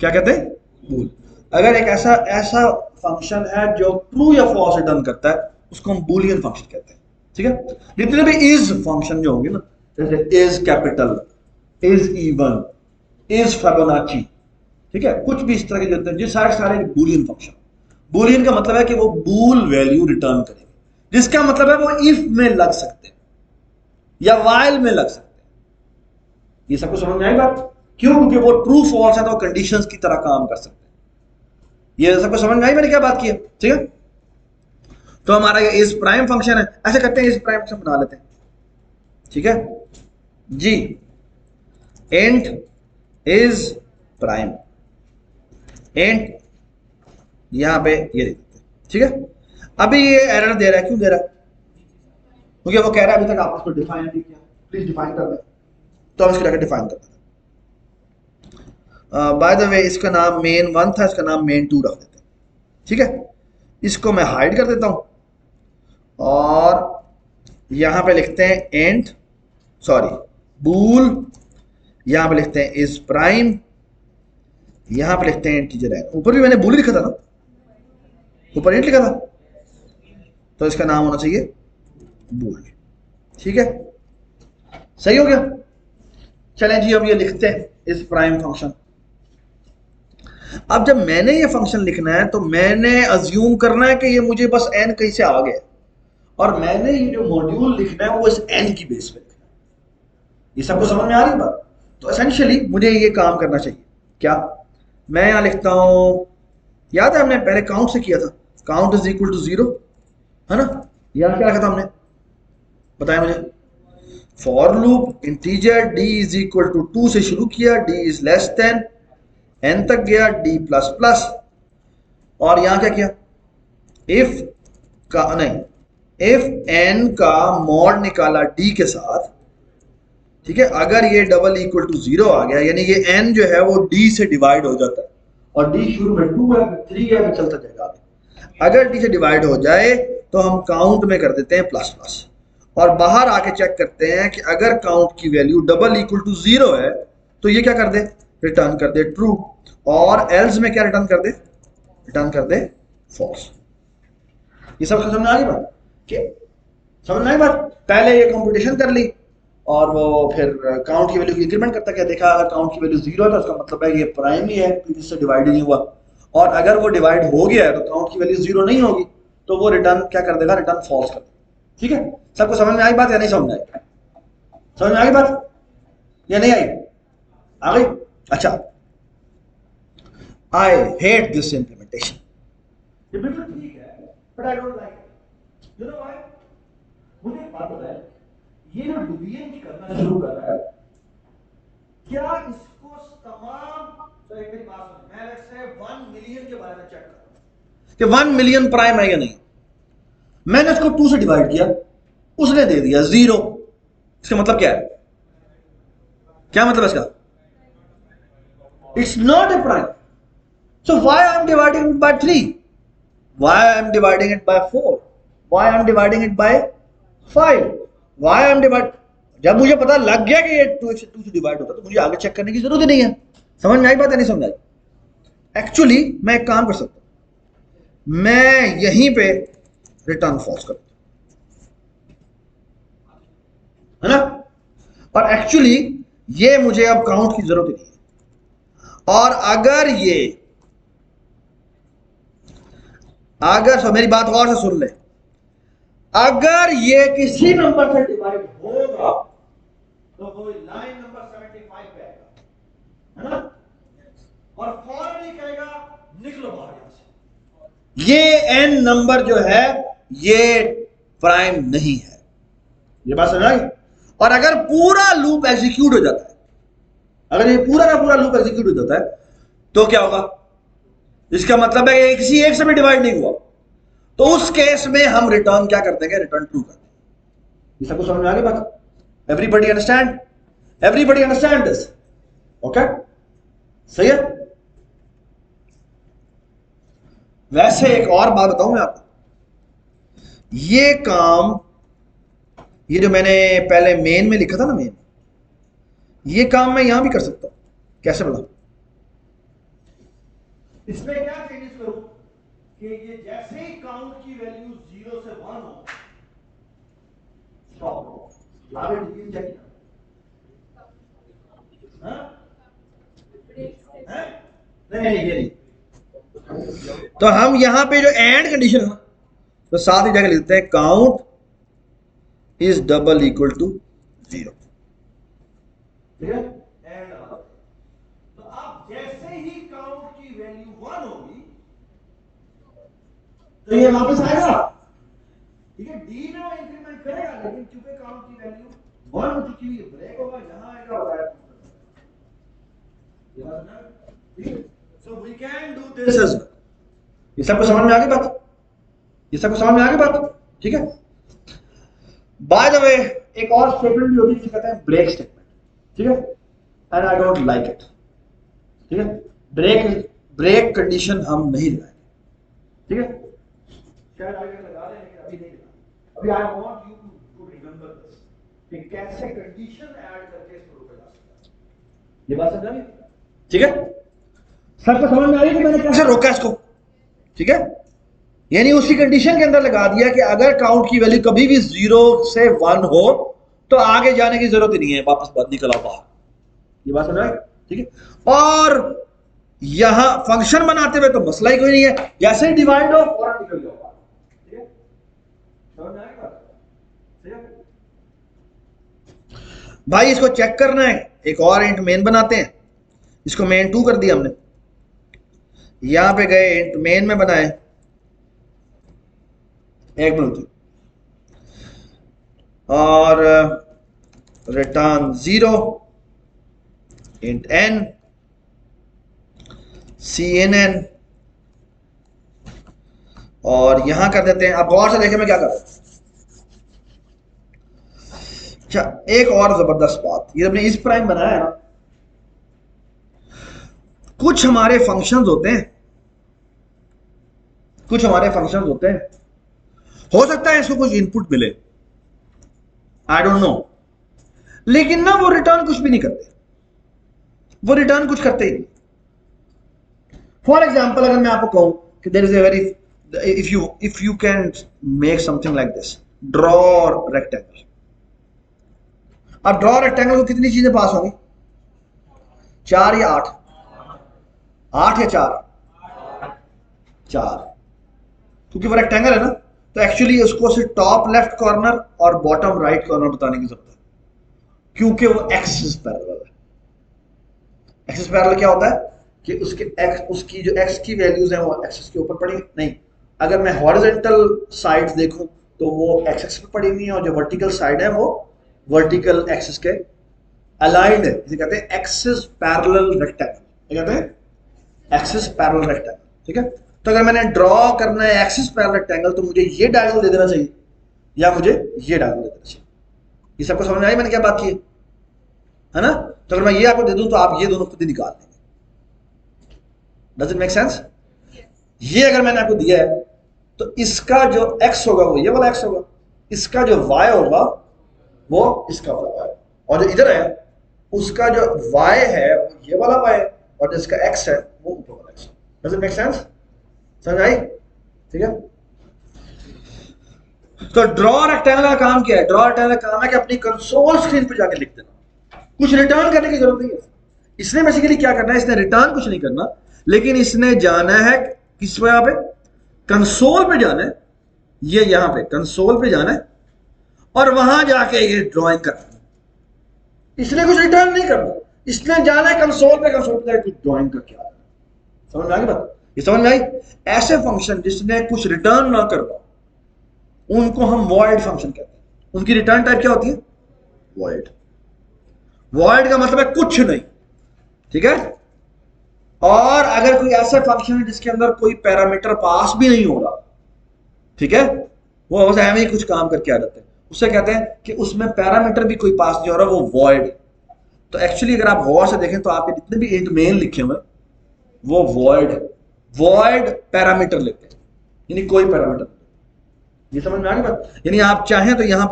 क्या कहते हैं? बूल। अगर एक ऐसा ऐसा फंक्शन है जो ट्रू या फॉल्स रिटर्न करता है, उसको हम बूलियन फंक्शन कहते हैं। ठीक है, जितने भी इज फंक्शन जो होंगे ना, जैसे is capital, is even, is Fibonacci, ठीक है, कुछ भी इस तरह के जो होते हैं, ये सारे सारे बूलियन फंक्शन। बूलियन का मतलब है कि वो बूल वैल्यू रिटर्न करेंगे, जिसका मतलब है वो इफ में लग सकते हैं या वाइल में लग सकते हैं। ये सबको समझ में आई बात? क्यों? क्योंकि वो ट्रू फॉल्स है तो कंडीशंस की तरह काम कर सकते हैं। ये सबको समझ में आई मैंने क्या बात की है? ठीक है, तो हमारा ये इज प्राइम फंक्शन है। ऐसे करते हैं, इज प्राइम फंक्शन बना लेते हैं। ठीक है जी, इंट इज प्राइम, इंट यहां पे ये देते हैं। ठीक है, अभी ये एरर दे रहा है, क्यों दे रहा है? क्योंकि वो कह रहा है अभी तक आपने इसको डिफाइन नहीं किया, प्लीज डिफाइन कर दें। तो हम इसको जाकर डिफाइन कर देते हैं। बाय द वे इसका नाम मेन 1 था, इसका नाम मेन 2 रख देते हैं, ठीक है। इसको मैं हाइड कर देता हूं और यहां पे लिखते हैं एंड सॉरी बूल, यहां पे लिखते हैं इज प्राइम, यहां पे लिखते हैं इंटीजर है। ऊपर भी मैंने बूल लिखा था ना, ऊपर इंट लिखा था, तो इसका नाम होना चाहिए बूल, ठीक है। सही हो गया। चलें जी अब ये लिखते हैं इस प्राइम फंक्शन। अब जब मैंने ये फंक्शन लिखना है तो मैंने अज्यूम करना है कि ये मुझे बस एन कहीं से आ गया, और मैंने ये जो मॉड्यूल लिखना है वो इस एन की बेस पे लिखना है। ये सबको समझ में आ रही बात? तो एसेंशियली मुझे ये काम करना चाहिए। क्या? मैं यहां लिखता हूं, याद है हमने पहले काउंट से किया था, काउंट इज इक्वल टू 0, है ना? यहां क्या रखा था हमने, बताया मुझे? For loop integer d is equal to 2 से शुरू किया, d is less than n तक गया, डी प्लस प्लस, और यहां क्या किया, इफ का नहीं, इफ एन का मॉड निकाला डी के साथ, ठीक है। अगर ये डबल इक्वल टू 0 आ गया, यानी ये एन जो है वो डी से डिवाइड हो जाता है, और डी शुरू में 2 है, 3 है, चलता जाएगा आगे। अगर डी से डिवाइड हो जाए तो हम काउंट में कर देते हैं प्लस प्लस, और बाहर आके चेक करते हैं कि अगर काउंट की वैल्यू डबल इक्वल टू 0 है तो ये क्या कर दे, रिटर्न कर दे ट्रू, और एल्स में क्या रिटर्न कर दे, रिटर्न कर दे फॉल्स। ये सब समझ में आ गई बात? समझ में आई बात? पहले ये कंप्यूटेशन कर ली और वो फिर काउंट की वैल्यू की इंक्रीमेंट करता क्या, देखा अगर काउंट की वैल्यू 0 है तो उसका मतलब है ये प्राइम ही है, इससे डिवाइड ही नहीं हुआ, और अगर वो डिवाइड हो गया है तो काउंट की वैल्यू 0 नहीं होगी, तो वो रिटर्न क्या कर देगा, रिटर्न फॉल्स कर देगा। ठीक है, सबको समझ में आई बात या नहीं समझ में आई? समझ में आई बात या नहीं आई? आ गई? अच्छा, आई हेट दिस इंप्लीमेंटेशन। ये बिल्कुल ठीक है but I don't like it. You know why? मुझे एक बात बताएं, ये जो डिवीजन करना शुरू कर रहा है, क्या इसको तमाम, तो एक मेरी बात सुन, मैं लेट्स से 1 मिलियन के बारे में चेक कर रहा हूं कि 1 मिलियन प्राइम है या नहीं। मैंने इसको 2 से डिवाइड किया, उसने दे दिया 0, इसका मतलब क्या है? क्या मतलब इसका? It's not a prime. So why I am dividing it by 3? Why I am dividing it by 4? Why I am dividing it by 5? Why I am dividing? जब मुझे पता लग गया कि ये 2 से डिवाइड होता है तो मुझे आगे चेक करने की जरूरत ही नहीं है। समझ में आई बात है नहीं समझ आई? एक्चुअली मैं एक काम कर सकता हूं, मैं यहीं पे रिटर्न फॉल्स कर दूं, है ना? और एक्चुअली ये मुझे अब काउंट की जरूरत ही नहीं है। और अगर सो मेरी बात गौर से सुन ले, अगर ये किसी नंबर से डिवाइड होगा तो वो लाइन नंबर 75 पे आएगा, है ना? और फौरन ही कहेगा निकलो बाहर यहां से, ये एन नंबर जो है ये प्राइम नहीं है। ये बात समझ आई? और अगर पूरा लूप एग्जीक्यूट हो जाता है, अगर ये पूरा का पूरा लूप एग्जीक्यूट हो जाता है तो क्या होगा? इसका मतलब है कि किसी एक से भी डिवाइड नहीं हुआ, तो उस केस में हम रिटर्न क्या कर देंगे, रिटर्न ट्रू कर देंगे। ये सबको समझ में आ गई बात? Everybody understand? Everybody understand this? Okay, सही है। वैसे एक और बात बताऊं मैं आपको, ये काम, ये जो मैंने पहले मेन में लिखा था ना, मेन, ये काम मैं यहां भी कर सकता हूं। कैसे बता? इसमें क्या चेंजेस करूं कि ये जैसे ही काउंट की वैल्यू 0 से 1 हो, स्टॉप, आगे डिवीजन चेक किया, नहीं ये नहीं। तो हम यहां पे जो एंड कंडीशन है तो साथ ही जगह लिखते हैं count is double equal to 0, ठीक है? एंड तो आप जैसे ही काउंट की वैल्यू 1 होगी तो ये वापस आएगा, ठीक है? डी में वो इंक्रीमेंट करेगा, लेकिन चूंकि काउंट की वैल्यू 1 हो चुकी है, ब्रेक होगा, यहां आएगा, बताया। So we can do this as well. ये सबको समझ में आ गई बात? ये सबको समझ में आ गई बात? ठीक है। बाय द वे एक और स्टेटमेंट भी होती है जिसे कहते हैं ब्रेक स्टेटमेंट, ठीक है, and I don't like it, ठीक है। ब्रेक कंडीशन हम नहीं लगाएंगे, ठीक है। शायद आगे लगा दें लेकिन अभी नहीं लगा। अभी I want you to remember this कि कैसे कंडीशन ऐड करके इसको रोका जा सकता है। ये बात समझ में, ठीक है। सबको समझ में आ रही है कि मैंने कैसे रोका इसको, ठीक है। यानी उसी कंडीशन के अंदर लगा दिया कि अगर काउंट की वैल्यू कभी भी 0 से 1 हो तो आगे जाने की जरूरत ही नहीं है, वापस बात निकल आओ बाहर। ये बात समझ, ठीक है। और यहां फंक्शन बनाते हुए तो मसला ही कोई नहीं है, जैसे ही डिवाइड हो फौरन निकल जाओ बाहर, ठीक है। समझ में आएगा, ठीक है भाई। इसको चेक करना है, एक और इंट मेन बनाते हैं, इसको मेन 2 कर दिया हमने, यहां पे गए इंट मेन में बनाए, एक मिनट, और रिटर्न 0 इंट n CNN, और यहां कर देते हैं। अब गौर से देखें मैं क्या कर रहा हूं। अच्छा, एक और जबरदस्त बात, ये हमने इस प्राइम बनाया है ना, कुछ हमारे फंक्शंस होते हैं, कुछ हमारे फंक्शंस होते हैं, हो सकता है इसको कुछ इनपुट मिले, आई डोंट नो, लेकिन ना वो रिटर्न कुछ भी नहीं करते, वो रिटर्न कुछ करते ही नहीं। फॉर एग्जाम्पल अगर मैं आपको कहूं कि there is a very, if you can make something like this, draw rectangle. अब ड्रॉ रेक्टेंगल को कितनी चीजें पास होंगी, 4 या 8? 8 या 4? 4, क्योंकि वो रेक्टेंगल है ना, तो एक्चुअली उसको सिर्फ टॉप लेफ्ट कॉर्नर और बॉटम राइट कॉर्नर बताने की जरूरत है, क्योंकि वो एक्सिस पैरेलल है। एक्सिस पैरेलल क्या होता है कि उसकी जो एक्स की वैल्यूज हैं वो एक्सिस के ऊपर पड़ी नहीं। अगर मैं हॉरिजॉन्टल साइड्स देखूं तो वो एक्स एक्सिस पे पड़ी हुई है, और जो वर्टिकल साइड है वो वर्टिकल एक्सिस के अलाइंड है। इसे कहते हैं एक्सिस पैरेलल रेक्टेंगल, क्या कहते हैं, एक्सिस पैरेलल रेक्टेंगल, ठीक है। तो अगर मैंने ड्रॉ करना है एक्सिस पैरेलल रेक्टेंगल तो मुझे ये डायगोनल दे देना चाहिए या मुझे ये डायगोनल दे देना चाहिए। ये सबको समझ में आई मैंने क्या बात की है ना? तो अगर मैं ये आपको दे दूं तो आप ये दोनों खुद ही निकाल लेंगे। Does it make sense? ये अगर मैंने आपको दिया है तो इसका जो x होगा वो ये वाला x होगा, इसका जो y होगा वो इसका वाला y, और जो इधर है उसका जो y है वो ये वाला y है, और जो इसका x है वो ऊपर वाला x। Does it make sense? समझ आई? ठीक है। तो ड्रॉ रेक्टेंगल का काम क्या है? ड्रॉ रेक्टेंगल का काम है कि अपनी कंसोल स्क्रीन पर जाकर लिख देना, कुछ रिटर्न करने की जरूरत नहीं है। इसने बेसिकली क्या करना है, इसने रिटर्न कुछ नहीं करना, लेकिन इसने जाना है किस पे, यहाँ पे कंसोल पे जाना है, ये यहां पे कंसोल पे जाना है और वहां जाके ये ड्राइंग करना है। इसने कुछ रिटर्न नहीं करना, इसने जाना है कंसोल पे जाके कुछ ड्राइंग करके आना। समझ में आ गई बात? ये समझ में आई? ऐसे फंक्शन जिसने कुछ रिटर्न ना करना उनको हम वॉइड फंक्शन कहते हैं। उनकी रिटर्न टाइप क्या होती है? वॉइड। वॉइड का मतलब है कुछ नहीं, ठीक है। और अगर कोई ऐसा फंक्शन है जिसके अंदर कोई पैरामीटर पास भी नहीं हो रहा, ठीक है, वो बस ऐसे ही कुछ काम करके आ जाते हैं, उससे कहते हैं कि उसमें पैरामीटर भी कोई पास नहीं हो रहा, वो वॉइड। तो एक्चुअली अगर आप गौर से देखें तो आपके जितने भी इंट मेन लिखे हुए वो वॉइड पैरामीटर लेते हैं, यानी कोई पैरामीटर। ये समझ में आ गई बात? यानी आप चाहें तो यहां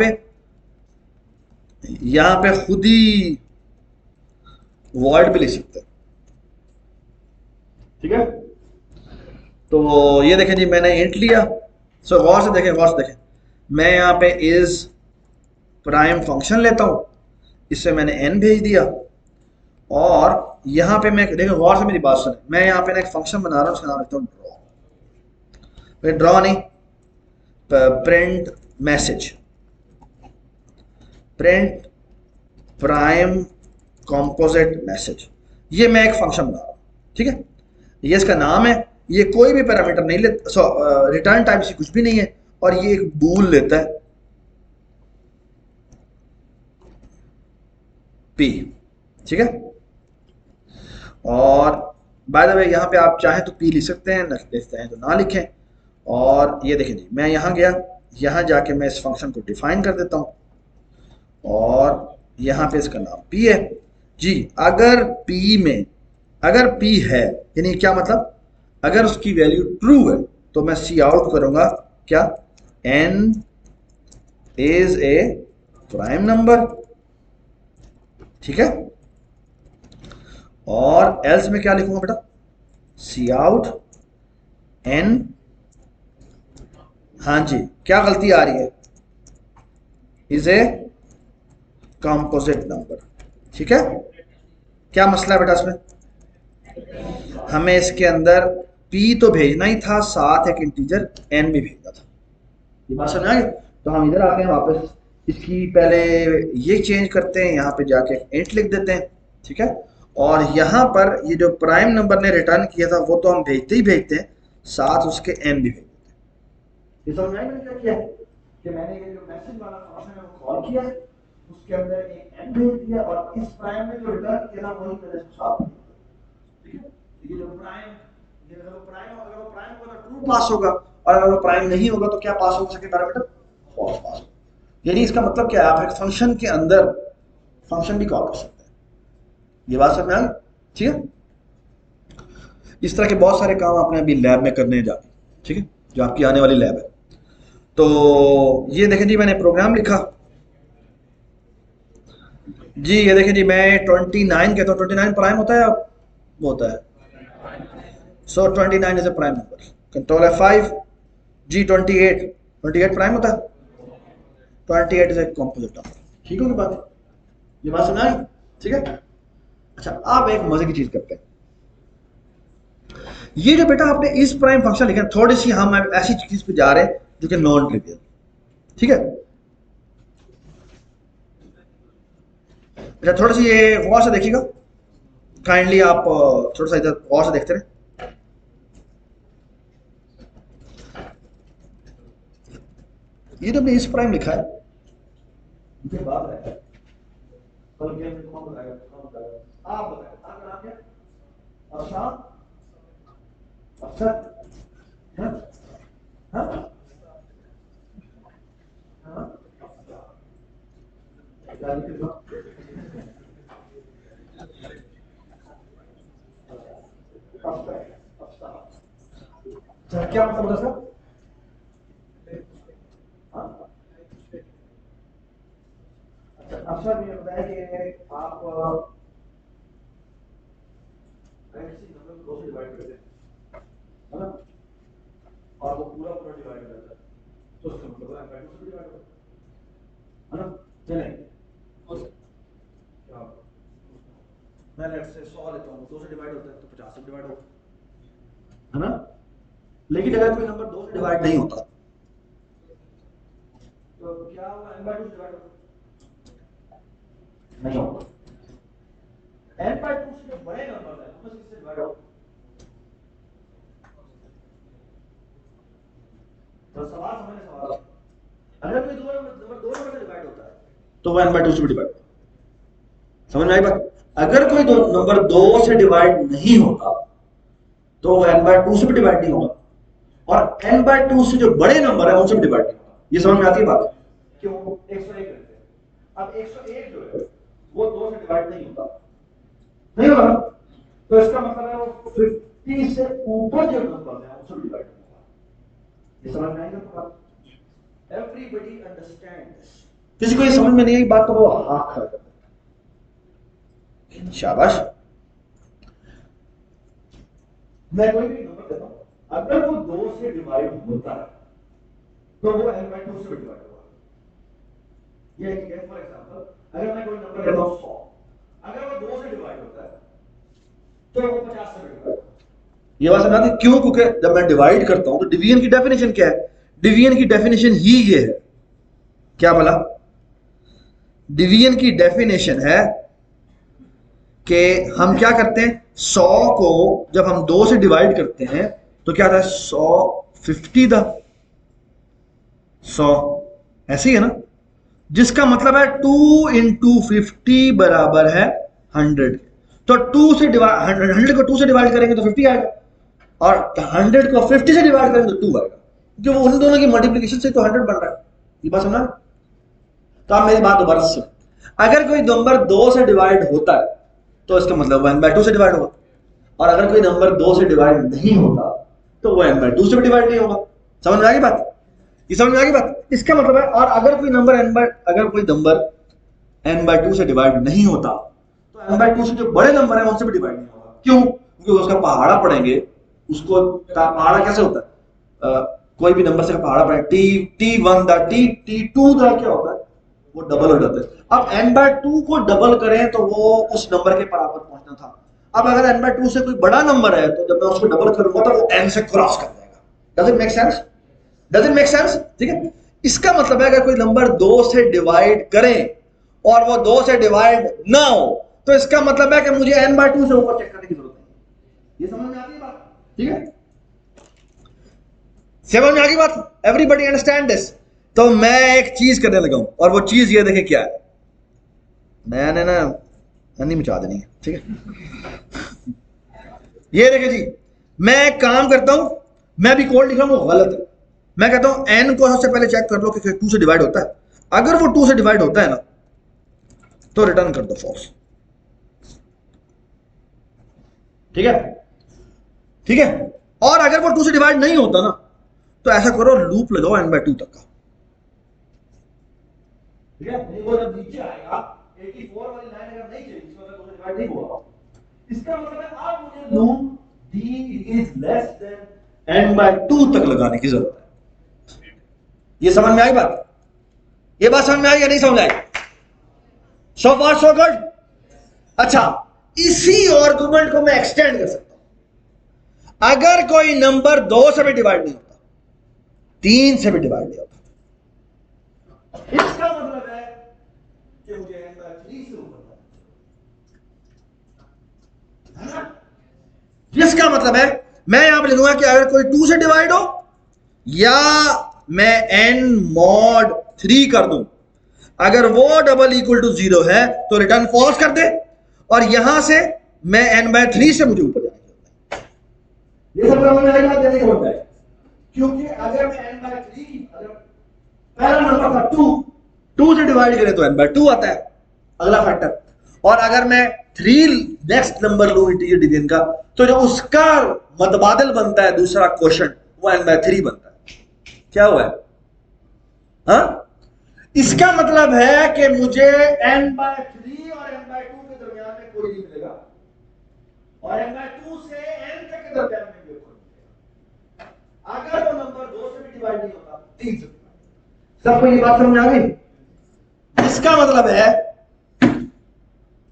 पे खुद ही वॉइड भी लिख सकते हैं, ठीक है। तो ये देखें जी, मैंने इंट लिया। सो गौर से देखें, मैं यहाँ पे इज प्राइम फंक्शन लेता हूं, इससे मैंने n भेज दिया, और यहाँ पे मैं देखो गौर से मेरी बात सुने, मैं यहाँ पे ना एक फंक्शन बना रहा हूँ, उसका नाम लिखता हूँ ड्रॉ। ड्रॉ नहीं, print message, print prime composite message. ये मैं एक फंक्शन बना रहा हूँ, ठीक है। ये इसका नाम है, ये कोई भी पैरामीटर नहीं लेता, रिटर्न टाइप से कुछ भी नहीं है, और ये एक बूल लेता है p, ठीक है। और बाय द वे यहाँ पे आप चाहें तो p लिख सकते हैं, लिखते हैं तो ना लिखें, और ये देखिए जी, मैं यहाँ गया, यहाँ जाके मैं इस फंक्शन को डिफाइन कर देता हूँ और यहाँ पे इसका नाम p है जी। अगर p में अगर p है यानी क्या मतलब, अगर उसकी वैल्यू ट्रू है तो मैं सी आउट करूंगा क्या, n is a prime number, ठीक है। और एल्स में क्या लिखूंगा बेटा, सी आउट n, हाँ जी क्या गलती आ रही है, इज ए कंपोजिट नंबर, ठीक है। क्या मसला है बेटा इसमें, हमें इसके अंदर p तो भेजना ही था, साथ एक इंटीजर n भी भेजना था, ये बात समझ आ गई। तो हम इधर आते हैं वापस, इसकी पहले ये चेंज करते हैं, यहाँ पे जाके इंट लिख देते हैं, ठीक है। और यहाँ पर ये जो प्राइम नंबर ने रिटर्न किया था वो तो हम भेजते ही भेजते हैं, साथ उसके n भी भेज देते हैं। ये समझ में मैंने क्या किया कि मैंने ये जो मैसेज वाला फंक्शन है वो कॉल किया, उसके अंदर एक n भेज दिया और इस प्राइम ने जो रिटर्न किया वही मैंने साथ, ठीक है। ये जो प्राइम, ये अगर वो प्राइम होगा तो ट्रू पास होगा, और अगर वो प्राइम नहीं होगा तो क्या पास होगा, सेकंड पैरामीटर फॉल्स पास होगा। यानी इसका मतलब क्या है, आप एक फंक्शन के अंदर फंक्शन भी कॉल कर सकते हैं, ये बात समझ में आ गई, ठीक है। इस तरह के बहुत सारे काम आपने अभी लैब में करने जाते, ठीक है, जो आपकी आने वाली लैब है। तो ये देखें जी, मैंने प्रोग्राम लिखा जी, ये देखें जी, मैं 29 कहता हूँ, 29 प्राइम होता है, वो होता है, so 29 is a prime number, control F5 जी। 28 प्राइम होता है, 28 इज ए कॉम्पोजिट नंबर, ठीक होगी बात, ये बात सुना है, ठीक है। अच्छा आप एक मजे की चीज करते हैं, ये जो बेटा आपने इस प्राइम फंक्शन लिखा, थोड़ी सी हम ऐसी चीज पे जा रहे हैं जो कि नॉन ट्रिवियल, ठीक है। अच्छा थोड़ा सी ये गौर से देखिएगा, काइंडली आप थोड़ा सा इधर गौर से देखते रहे। ये तो इस प्राइम लिखा है, मुझे बात है कल के में कौन बताएगा, आप बताएं, आपका नाम क्या, अरशद, अरशद, हाँ हाँ हाँ, क्या मतलब होता सर, अफसर ने बताया कि आप किसी नंबर को 2 से डिवाइड करते हैं, है ना, और वो पूरा पूरा डिवाइड हो जाता है, तो उसका मतलब है 2 से डिवाइड होता है ना, चलें क्या मैं लेट्स से 100 लेता हूँ, 2 से डिवाइड होता है तो 50 से डिवाइड होता है ना। लेकिन अगर कोई नंबर 2 से डिवाइड नहीं होता तो क्या होगा, n/2 से डिवाइड होता नहीं होगा, n/2 से जो बड़े नंबर है उनमें किससे डिवाइड होगा, तो सवाल समझने सवाल, अगर कोई नंबर 2 नंबर से डिवाइड होता है तो वो n/2 से भी डिवाइड, समझ में आई बात। अगर कोई नंबर 2 से डिवाइड नहीं होता तो वो n/2 से भी डिवाइड नहीं होगा, और n/2 से जो बड़े नंबर है उनसे भी डिवाइड नहीं होगा। ये समझ में आती है बात, क्यों 101 करते हैं, अब 101 जो है वो 2 से डिवाइड नहीं होता, नहीं होगा, तो इसका मतलब है वो 50 से ऊपर जो नंबर है उनसे भी डिवाइड होगा। ये समझ में आएगा बात, एवरीबॉडी अंडरस्टैंड दिस, किसी को ये समझ में नहीं आई बात तो वो हाथ खड़ा कर देता, शाबाश। मैं कोई भी नंबर देता हूं, अगर वो 2 से डिवाइड होता है तो वो n/2 से डिवाइड होगा। ये एक फॉर एग्जांपल, अगर मैं कोई नंबर देता हूं 100, अगर वो 2 से डिवाइड होता है तो वो 50 से डिवाइड होगा। ये बात समझ आती है क्यों, क्योंकि जब मैं डिवाइड करता हूं तो डिवीजन की डेफिनेशन क्या है, डिवीजन की डेफिनेशन ही ये है, क्या बोला, डिवीजन की डेफिनेशन है कि हम क्या करते हैं, 100 को जब हम 2 से डिवाइड करते हैं तो क्या था, 100 50 था, 100 ऐसे ही है ना, जिसका मतलब है 2 × 50 बराबर है 100, तो 2 से डिवाइड 100 को 2 से डिवाइड करेंगे तो 50 आएगा, और 100 को 50 से डिवाइड करेंगे तो 2 आएगा। जो वो उन दोनों की मल्टीप्लिकेशन से तो 100 बन रहा है। ये बात समझा? तो आप मेरी बात दोबारा सुन, अगर कोई नंबर 2 से डिवाइड होता है तो इसका मतलब वो n/2 से डिवाइड होगा, और अगर कोई नंबर 2 से डिवाइड नहीं होता तो वो n/2 से भी डिवाइड नहीं होगा। समझ में आ गई बात? ये समझ में आ गई बात? इसका मतलब है, और अगर कोई नंबर n/2 से डिवाइड नहीं होता तो n/2 से जो बड़े नंबर है उनसे भी डिवाइड नहीं होगा। क्यों? क्योंकि उसका पहाड़ा पढ़ेंगे, उसको पहाड़ा कैसे होता है, कोई भी नंबर से पहाड़ा पढ़े, t1 दा t2 दा क्या होता है, वो डबल हो जाता है। अब n/2 को डबल करें तो वो उस नंबर के बराबर पहुंचना था। अब अगर n/2 से कोई बड़ा नंबर है तो जब मैं उसको डबल करूंगा तो वो n से क्रॉस कर जाएगा। Does it make sense? Does it make sense? ठीक है। इसका मतलब है अगर कोई नंबर 2 से डिवाइड करें और वो 2 से डिवाइड ना हो तो इसका मतलब है कि मुझे n/2 से ऊपर चेक करने की जरूरत है। ये समझ में आती है बात? ठीक है, समझ में आ गई बात? Everybody understand this? तो मैं एक चीज करने लगा हूं, और वो चीज ये देखे क्या है, मैंने ना नहीं मचा देनी है, ठीक है। ये देखे जी, मैं एक काम करता हूं, मैं भी कोड लिख रहा हूं वो गलत है। मैं कहता हूं n को सबसे पहले चेक कर लो कि 2 से डिवाइड होता है। अगर वो 2 से डिवाइड होता है ना तो रिटर्न कर दो फॉल्स। ठीक है, ठीक है। और अगर वो 2 से डिवाइड नहीं होता ना तो ऐसा करो, लूप लगाओ n/2 तक का। ठीक है, नहीं वो जब नीचे आएगा 84 वाली लाइन अगर नहीं चली, इसका मतलब 2 से डिवाइड नहीं हुआ, इसका मतलब है आप मुझे loop d is less then n/2 तक लगाने की जरूरत है। ये समझ में आई बात? ये बात समझ में आई या नहीं समझ आई? सो फार सो गुड। अच्छा, इसी आर्गुमेंट को मैं एक्सटेंड कर सकता हूं। अगर कोई नंबर 2 से भी डिवाइड नहीं होता, 3 से भी डिवाइड नहीं होता, इसका मतलब है कि मुझे n/3 से ऊपर है ना। जिसका मतलब है मैं यहां पर लिखूंगा कि अगर कोई 2 से डिवाइड हो या मैं n mod 3 कर दूं, अगर वो डबल इक्वल टू 0 है तो रिटर्न फॉल्स कर दे, और यहां से मैं n/3 से मुझे ऊपर जाने की जरूरत है। ये सब समझ में आएगा या नहीं समझ आएगा? क्योंकि अगर मैं n/3, अगर पहला नंबर था 2 से डिवाइड करें तो n/2 आता है अगला फैक्टर, और अगर मैं 3 नेक्स्ट नंबर लूं इंटीजर डिवीजन का तो जो उसका मतबादल बनता है दूसरा क्वोशंट वो n/3 बनता है। क्या हुआ है? हाँ, इसका मतलब है कि मुझे n/3 और n/2 के दरमियान में कोई नहीं मिलेगा, और n/2 से n तक के दरमियान में भी कोई मिलेगा अगर वो नंबर 2 से भी डिवाइड नहीं होता, 3 से। सबको ये बात समझ आ गई? इसका मतलब है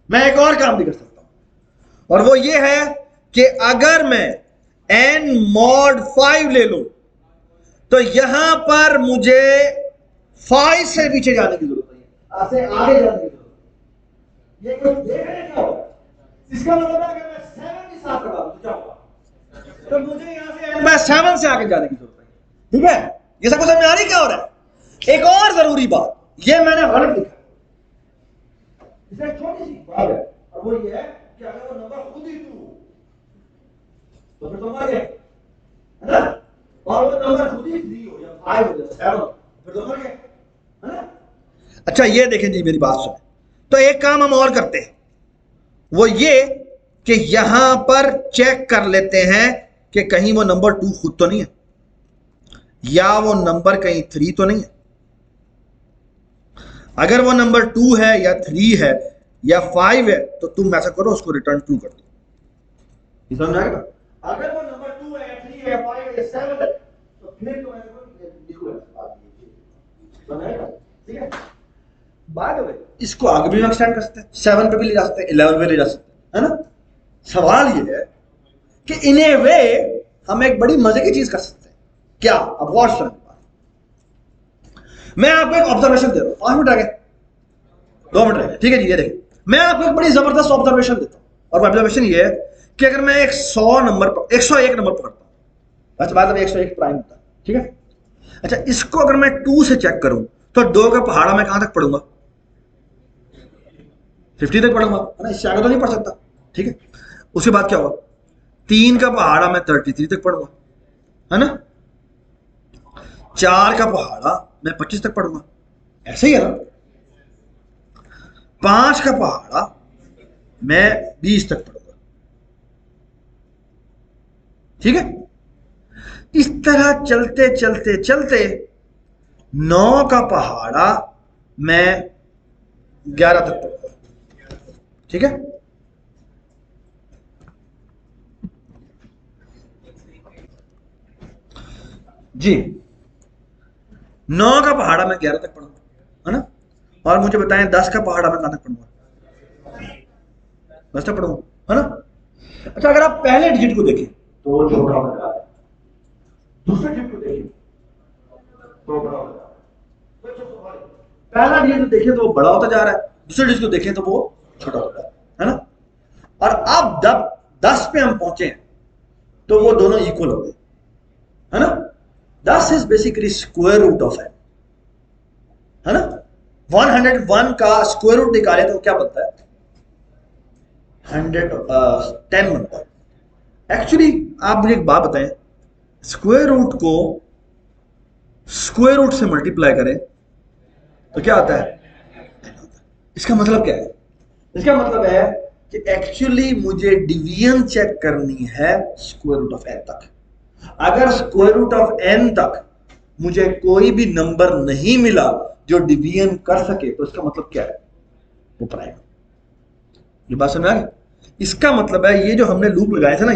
मैं एक और काम भी कर सकता हूं, और वो ये है कि अगर मैं n mod 5 ले लूं तो यहां पर मुझे 5 से पीछे जाने की जरूरत नहीं है, आगे जाने की जरूरत है। ये कुछ देख रहे हैं क्या होगा? इसका मतलब है अगर मैं 7 के साथ लगा दूं तो क्या होगा? तो मुझे यहां से n/7 से आगे जाने की जरूरत है। ठीक है, ये सब समझ में आ रही क्या हो रहा है? एक और जरूरी बात, ये मैंने गलत लिखा, इसमें छोटी सी बात है, और वो ये है कि अगर वो नंबर खुद ही 2 तो फिर तो मर गए, है ना, और वो नंबर खुद ही 3 हो या 5 हो या 7 हो फिर तो मर गए, है ना। अच्छा, ये देखें जी, मेरी बात सुने, तो एक काम हम और करते हैं, वो ये कि यहां पर चेक कर लेते हैं कि कहीं वो नंबर 2 खुद तो नहीं है, या वो नंबर कहीं 3 तो नहीं है। अगर वो नंबर 2 है या 3 है या 5 है तो तुम ऐसा करो, उसको रिटर्न ट्रू कर दो। समझ आएगा? अगर वो नंबर 2 है या 3 है या 5 है या 7 है तो फिर तो लिखो, समझ आएगा? ठीक है। बाय द वे, इसको आगे भी एक्सटेंड कर सकते हैं, 7 पे भी ले जा सकते हैं, 11 पे ले जा सकते हैं, है ना। सवाल ये है कि इन ए वे हम एक बड़ी मजे की चीज कर सकते हैं। क्या? अब गौर से मैं आपको एक ऑब्जर्वेशन दे रहा हूं, 5 मिनट आ गए, 2 मिनट रहे, ठीक है जी। ये देखिए, मैं आपको एक बड़ी जबरदस्त ऑब्जर्वेशन देता हूं, और ऑब्जर्वेशन ये है कि अगर मैं 101 नंबर पकड़ता हूं, अच्छा बात, 101 प्राइम होता है, ठीक है। अच्छा, इसको अगर मैं 2 से चेक करूं तो 2 का पहाड़ा मैं कहां तक पढ़ूंगा? 50 तक पढ़ूंगा, है ना, इससे आगे तो नहीं पढ़ सकता, ठीक है। उसके बाद क्या होगा? 3 का पहाड़ा मैं 33 तक पढ़ूंगा, है ना। 4 का पहाड़ा मैं 25 तक पढ़ूंगा, ऐसे ही है ना। 5 का पहाड़ा मैं 20 तक पढ़ूंगा, ठीक है। इस तरह चलते चलते चलते 9 का पहाड़ा मैं 11 तक पढ़ूंगा, ठीक है। जी, 9 का पहाड़ा मैं 11 तक पढ़ूंगा, है ना। और मुझे बताएं 10 का पहाड़ा मैं कहां तक पढ़ूंगा? 10 तक पढ़ूंगा, है ना। अच्छा, अगर आप पहले डिजिट को देखें तो छोटा हो रहा है, दूसरे डिजिट को देखें तो बड़ा हो रहा है। पहला डिजिट देखें तो वो बड़ा होता जा रहा है, दूसरे डिजिट को देखें तो वो छोटा हो रहा है ना। और अब जब 10 पे हम पहुंचे तो वो दोनों इक्वल हो गए, है ना। 10 is basically square root of n, है ना। 101 का स्क्वायर रूट निकाले तो क्या बनता है? 110 बनता है। एक्चुअली आप मुझे एक बात बताएं, स्क्वायर रूट को स्क्वायर रूट से मल्टीप्लाई करें तो क्या आता है? इसका मतलब क्या है? इसका मतलब है कि एक्चुअली मुझे डिवीजन चेक करनी है स्क्वायर रूट ऑफ n तक। अगर स्क्वायर रूट ऑफ n तक मुझे कोई भी नंबर नहीं मिला जो डिवीजन कर सके तो इसका मतलब क्या है? वो प्राइम। ये बात समझ आ गई? इसका मतलब है ये जो हमने लूप लगाए थे ना,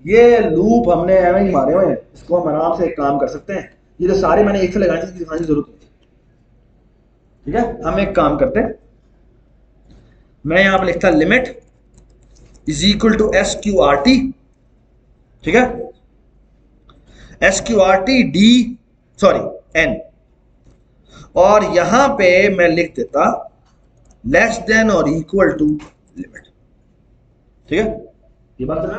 ये लूप हमने ऐसे ही मारे हुए हैं, इसको हम आराम से एक काम कर सकते हैं। ये जो सारे मैंने एक से लगाए थे, इसकी दिखाने की जरूरत नहीं, ठीक है। हम एक काम करते हैं, मैं यहां पर लिखता limit is equal to SQRT, ठीक है। SQRT D सॉरी n, और यहां पे मैं लिख देता लेस देन और इक्वल टू लिमिट, ठीक है। ये बात है ना।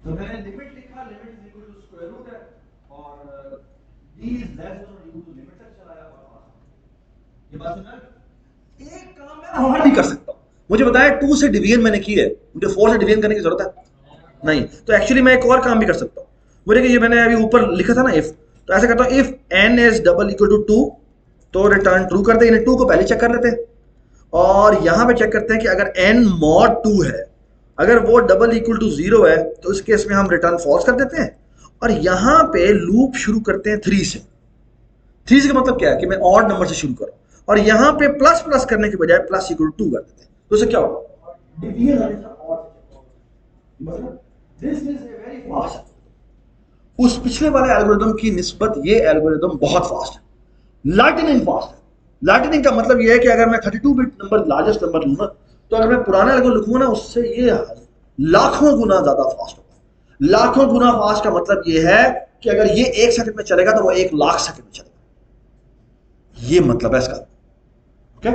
तो मैंने लिमिट लिखा, limit is equal to square root है, और d इज लेस देन और इक्वल टू लिमिट तक चला गया। ये बात समझ। एक काम मैं और भी कर सकता हूं। मुझे बताया 2 से डिवीजन मैंने की है, मुझे 4 से डिवीजन करने की जरूरत है नहीं। तो एक्चुअली मैं एक और काम भी कर सकता हूं। मुझे कि ये मैंने अभी ऊपर लिखा था ना इफ, तो ऐसे करता हूं, if n is double equal to 2 तो रिटर्न ट्रू कर दे। 2 को पहले चेक कर लेते हैं और यहां पे चेक करते हैं कि अगर n mod 2 है, अगर वो डबल इक्वल टू 0 है तो इस केस में हम रिटर्न फॉल्स कर देते हैं। और यहां पे लूप शुरू करते हैं 3 से। 3 से का मतलब क्या है कि मैं ऑड नंबर से शुरू करूं, और यहां पे प्लस प्लस करने के बजाय प्लस इक्वल टू 2 कर देते हैं, तो इससे क्या होगा? डिवीजन हमेशा ऑड से, मतलब this is a very fast. उस पिछले वाले एल्गोरिथम की निस्बत ये एल्गोरिथम बहुत फास्ट है, लाइटनिंग फास्ट है। लाइटनिंग का मतलब ये है कि अगर मैं 32 बिट नंबर लार्जेस्ट नंबर लूँ ना, तो अगर मैं पुराना एल्गोरिथम लिखूंगा ना, उससे ये लाखों गुना ज्यादा फास्ट होगा। लाखों गुना फास्ट का मतलब ये है कि अगर ये 1 सेकंड में चलेगा तो वो 1,00,000 सेकंड में चलेगा। ये मतलब है इसका, okay.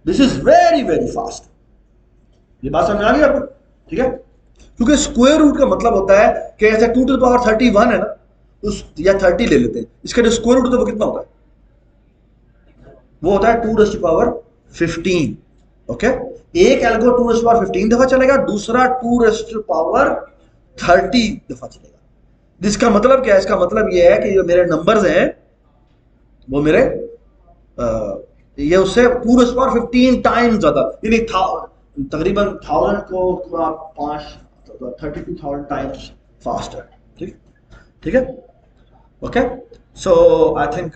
This is very very fast. ये बात समझ आ गई आपको, ठीक है। क्योंकि स्क्वायर रूट का मतलब होता है कि ऐसे 2 टू द पावर 31 है ना, उस या 30 ले लेते हैं, इसका जो स्क्वायर रूट होता है वो कितना होता है? वो होता है 2 टू द पावर 15, ओके। एक एल्गो 2 टू द पावर 15 दफा चलेगा, दूसरा 2 टू द पावर 30 दफा चलेगा। जिसका मतलब क्या है? इसका मतलब ये है कि जो मेरे नंबर्स हैं वो मेरे ये उससे 2 टू द पावर 15 टाइम्स ज्यादा, यानी तकरीबन 1000 को आप 32,000 टाइम्स फास्टर, ठीक, ठीक है, okay. So I think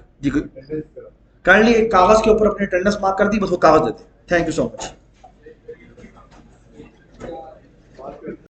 kindly एक कागज के ऊपर अपनी अटेंडेंस मार्क कर दी, बस वो कागज देते। Thank you so much.